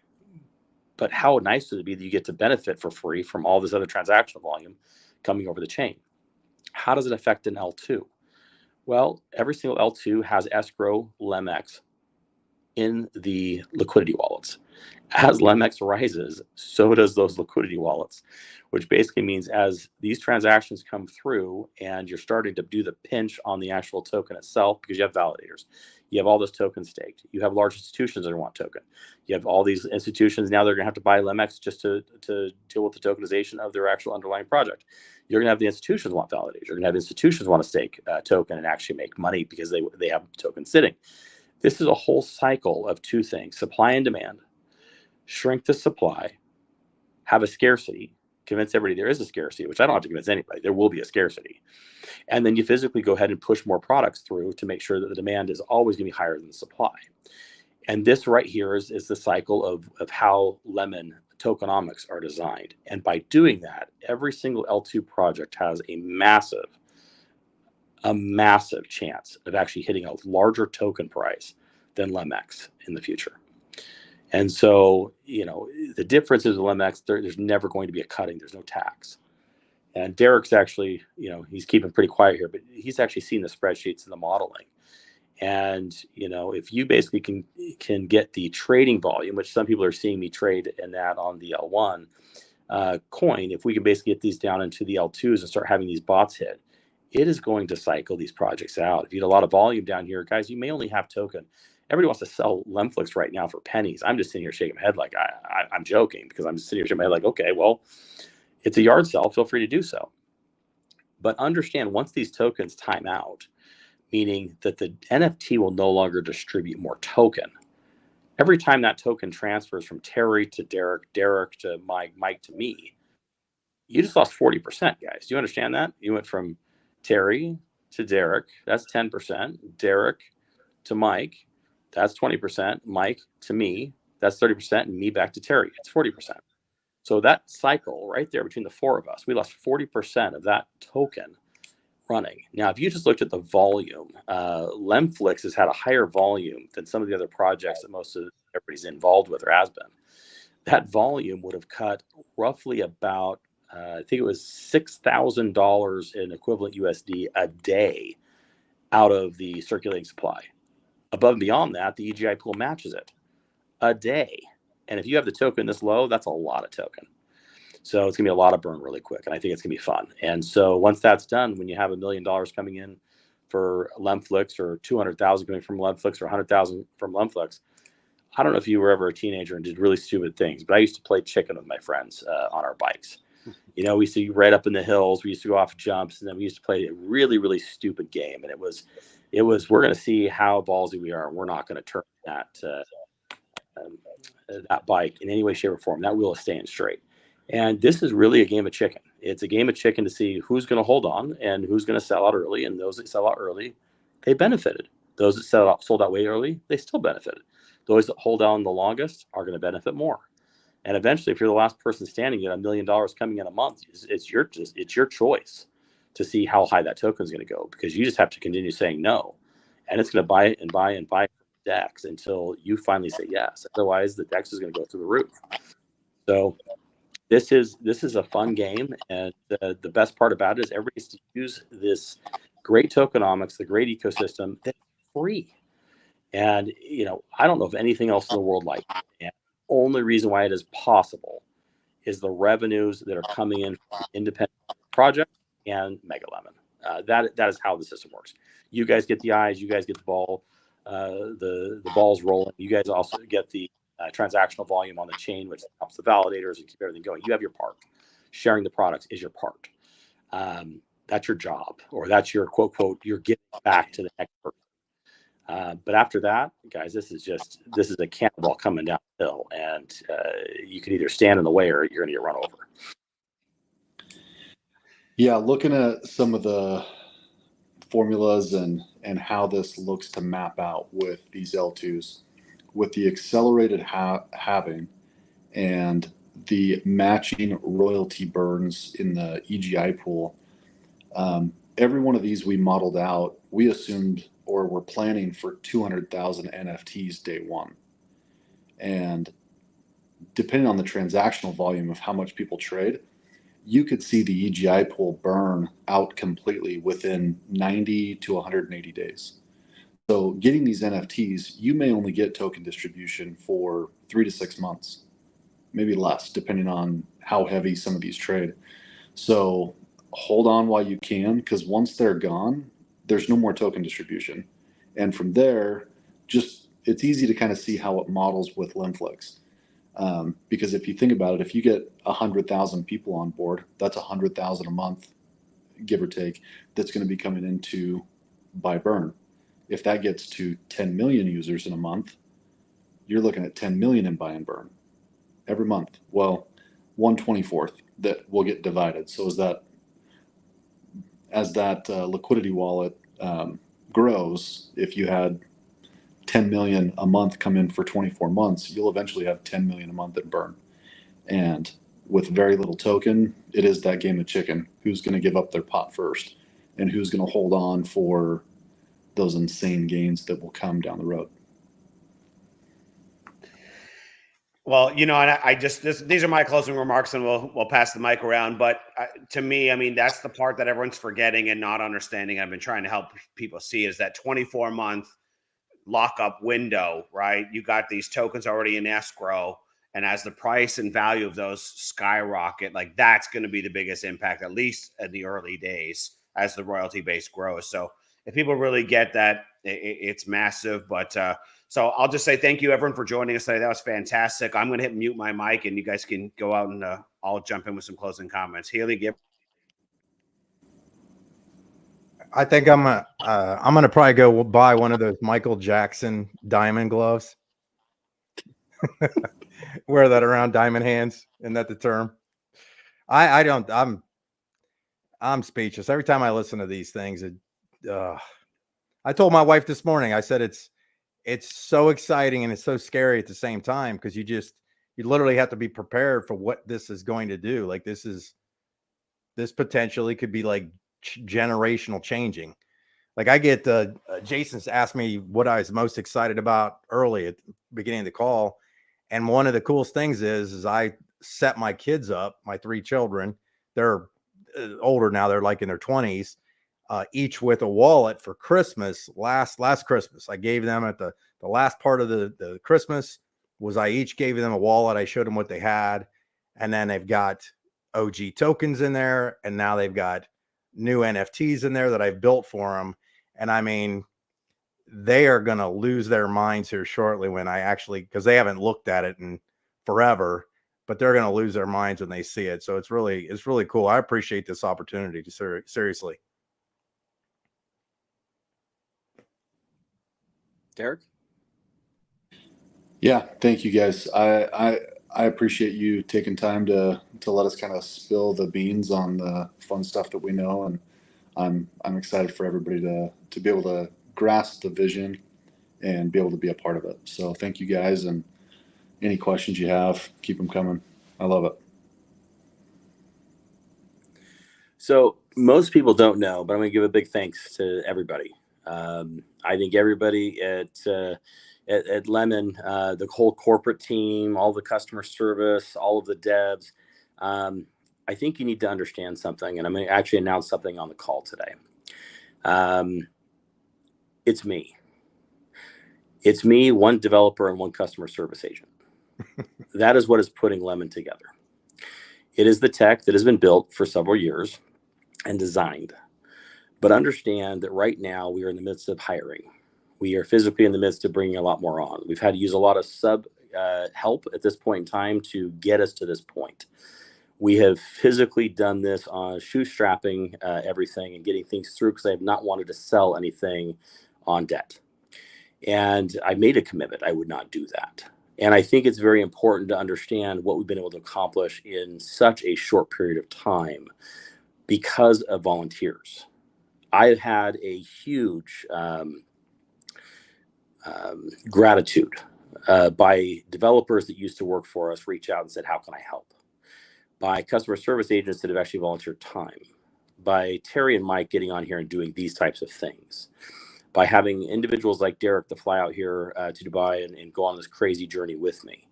But how nice would it be that you get to benefit for free from all this other transactional volume coming over the chain? How does it affect an L2? Well, every single L2 has escrow LemX in the liquidity wallets. As LEMX rises, so does those liquidity wallets, which basically means as these transactions come through and you're starting to do the pinch on the actual token itself, because you have validators, you have all those tokens staked, you have large institutions that want token, you have all these institutions now they're going to have to buy LEMX just to deal with the tokenization of their actual underlying project. You're going to have the institutions want validators. You're going to have institutions want to stake token and actually make money because they have tokens sitting. This is a whole cycle of two things: supply and demand. Shrink the supply, have a scarcity, convince everybody there is a scarcity, which I don't have to convince anybody. There will be a scarcity. And then you physically go ahead and push more products through to make sure that the demand is always going to be higher than the supply. And this right here is the cycle of how Lemon tokenomics are designed. And by doing that, every single L2 project has a massive chance of actually hitting a larger token price than LEMX in the future. And so, the difference is with LEMX, there's never going to be a cutting. There's no tax. And Derrick's actually, he's keeping pretty quiet here, but he's actually seen the spreadsheets and the modeling. And, if you basically can get the trading volume, which some people are seeing me trade in that on the L1 coin, if we can basically get these down into the L2s and start having these bots hit, it is going to cycle these projects out. If you get a lot of volume down here, guys, you may only have token. Everybody wants to sell Lemflix right now for pennies. I'm just sitting here shaking my head like I'm joking, because I'm just sitting here shaking my head like, okay, well, it's a yard sell. Feel free to do so. But understand, once these tokens time out, meaning that the NFT will no longer distribute more token. Every time that token transfers from Terry to Derrick, Derrick to Mike, Mike to me, you just lost 40%, guys. Do you understand that? You went from Terry to Derrick, that's 10%. Derrick to Mike, that's 20%. Mike to me, that's 30%. And me back to Terry, it's 40%. So that cycle right there between the four of us, we lost 40% of that token running. Now, if you just looked at the volume, Lemflix has had a higher volume than some of the other projects that most of everybody's involved with or has been. That volume would have cut roughly about, I think it was $6,000 in equivalent USD a day out of the circulating supply. Above and beyond that, the EGI pool matches it a day. And if you have the token this low, that's a lot of token. So it's going to be a lot of burn really quick. And I think it's going to be fun. And so once that's done, when you have $1 million coming in for Lemflix, or 200,000 coming from Lemflix, or 100,000 from Lemflix, I don't know if you were ever a teenager and did really stupid things, but I used to play chicken with my friends on our bikes. We used to right up in the hills. We used to go off jumps, and then we used to play a really, really stupid game. And it was we're going to see how ballsy we are. We're not going to turn that bike in any way, shape, or form. That wheel is staying straight. And this is really a game of chicken. It's a game of chicken to see who's going to hold on and who's going to sell out early. And those that sell out early, they benefited. Those that sold out way early, they still benefited. Those that hold on the longest are going to benefit more. And eventually, if you're the last person standing, you get $1 million coming in a month. It's your choice to see how high that token is going to go, because you just have to continue saying no, and it's going to buy and buy and buy DEX until you finally say yes. Otherwise, the DEX is going to go through the roof. So this is a fun game, and the best part about it is everybody has to use this great tokenomics, the great ecosystem that's free. And I don't know of anything else in the world like it. And the only reason why it is possible is the revenues that are coming in from independent projects and Mega Lemon. That is how the system works. You guys get the eyes, you guys get the ball, the ball's rolling. You guys also get the transactional volume on the chain, which helps the validators and keep everything going. You have your part. Sharing the products is your part. That's your job, or that's your quote, you're giving back to the next person. But after that, guys, this is a cannonball coming down the hill, and you can either stand in the way or you're going to get run over. Yeah, looking at some of the formulas and how this looks to map out with these L2s, with the accelerated halving and the matching royalty burns in the EGI pool, every one of these we modeled out, we assumed or were planning for 200,000 NFTs day one. And depending on the transactional volume of how much people trade, you could see the EGI pool burn out completely within 90 to 180 days. So getting these NFTs, you may only get token distribution for 3 to 6 months, maybe less, depending on how heavy some of these trade. So hold on while you can, because once they're gone, there's no more token distribution. And from there, it's easy to kind of see how it models with Limflix. Because if you think about it, if you get 100,000 people on board, that's 100,000 a month, give or take, that's going to be coming into buy burn. If that gets to 10 million users in a month, you're looking at 10 million in buy and burn every month. Well, 1/24th that will get divided. So as that liquidity wallet grows, if you had 10 million a month come in for 24 months, you'll eventually have 10 million a month in burn. And with very little token, it is that game of chicken. Who's going to give up their pot first, and who's going to hold on for those insane gains that will come down the road? Well, and I just these are my closing remarks, and we'll pass the mic around. But to me, I mean, that's the part that everyone's forgetting and not understanding. I've been trying to help people see is that 24-month lockup window, right? You got these tokens already in escrow, and as the price and value of those skyrocket, like that's going to be the biggest impact, at least in the early days, as the royalty base grows. So if people really get that, it's massive. But so I'll just say thank you, everyone, for joining us today. That was fantastic. I'm going to hit mute my mic, and you guys can go out and I'll jump in with some closing comments. Healy, give. I think I'm gonna probably go buy one of those Michael Jackson diamond gloves. Wear that around diamond hands. Isn't that the term? I'm speechless every time I listen to these things. I told my wife this morning, I said it's so exciting and it's so scary at the same time, because you literally have to be prepared for what this is going to do. Like this potentially could be like generational changing. Like I get Jason's asked me what I was most excited about early at the beginning of the call, and one of the coolest things is I set my kids up, my 3 children. They're older now, they're like in their 20s, each with a wallet for Christmas. Last Christmas, I gave them at the last part of the Christmas was I each gave them a wallet. I showed them what they had, and then they've got OG tokens in there, and now they've got new NFTs in there that I've built for them. And I mean, they are going to lose their minds here shortly when because they haven't looked at it in forever, but they're going to lose their minds when they see it. So it's really cool. I appreciate this opportunity to seriously. Derrick? Yeah, thank you guys. I appreciate you taking time to let us kind of spill the beans on the fun stuff that we know, and I'm excited for everybody to be able to grasp the vision and be able to be a part of it. So thank you guys, and any questions you have, keep them coming. I love it. So most people don't know, but I'm going to give a big thanks to everybody. I think everybody at Lemon, the whole corporate team, all the customer service, all of the devs. I think you need to understand something, and I'm going to actually announce something on the call today. It's me. It's me, one developer, and one customer service agent. That is what is putting Lemon together. It is the tech that has been built for several years and designed. But understand that right now we are in the midst of hiring. We are physically in the midst of bringing a lot more on. We've had to use a lot of sub help at this point in time to get us to this point. We have physically done this on shoestrapping everything and getting things through, because I have not wanted to sell anything on debt. And I made a commitment I would not do that. And I think it's very important to understand what we've been able to accomplish in such a short period of time because of volunteers. I've had a huge gratitude by developers that used to work for us reach out and said, how can I help? By customer service agents that have actually volunteered time, by Terry and Mike getting on here and doing these types of things, by having individuals like Derrick to fly out here to Dubai and go on this crazy journey with me.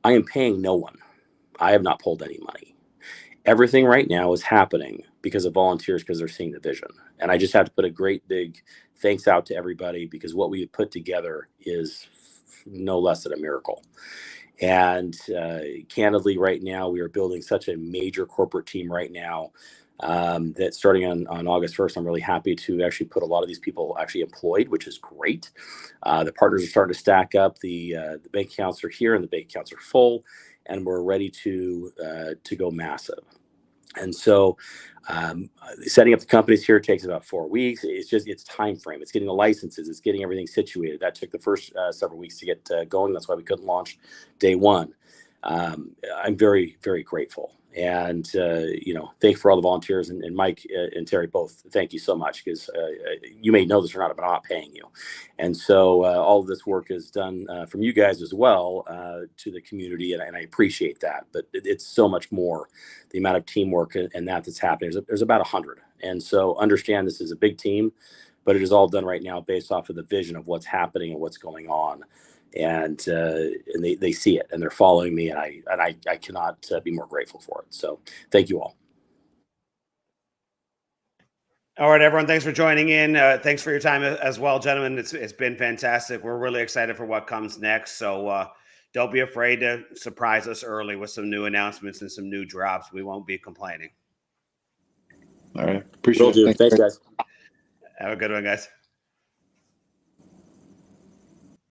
I am paying no one. I have not pulled any money. Everything right now is happening because of volunteers, because they're seeing the vision. And I just have to put a great big thanks out to everybody, because what we put together is no less than a miracle. And candidly, right now, we are building such a major corporate team right now that starting on August 1st, I'm really happy to actually put a lot of these people actually employed, which is great. The partners are starting to stack up. The bank accounts are here and the bank accounts are full, and we're ready to go massive. And so setting up the companies here takes about 4 weeks. It's time frame. It's getting the licenses. It's getting everything situated. That took the first several weeks to get going. That's why we couldn't launch day one. I'm very, very grateful. And, thank you for all the volunteers, and Mike and Terry both. Thank you so much, because you may know this or not, but I'm not paying you. And so all of this work is done from you guys as well to the community. And I appreciate that. But it's so much more, the amount of teamwork and that's happening. There's about 100. And so understand this is a big team, but it is all done right now based off of the vision of what's happening and what's going on. And they see it and they're following me, and I cannot be more grateful for it. So thank you all. All right, everyone. Thanks for joining in. Thanks for your time as well, gentlemen. It's been fantastic. We're really excited for what comes next. So don't be afraid to surprise us early with some new announcements and some new drops. We won't be complaining. All right. Appreciate it. Thanks, guys. Have a good one, guys.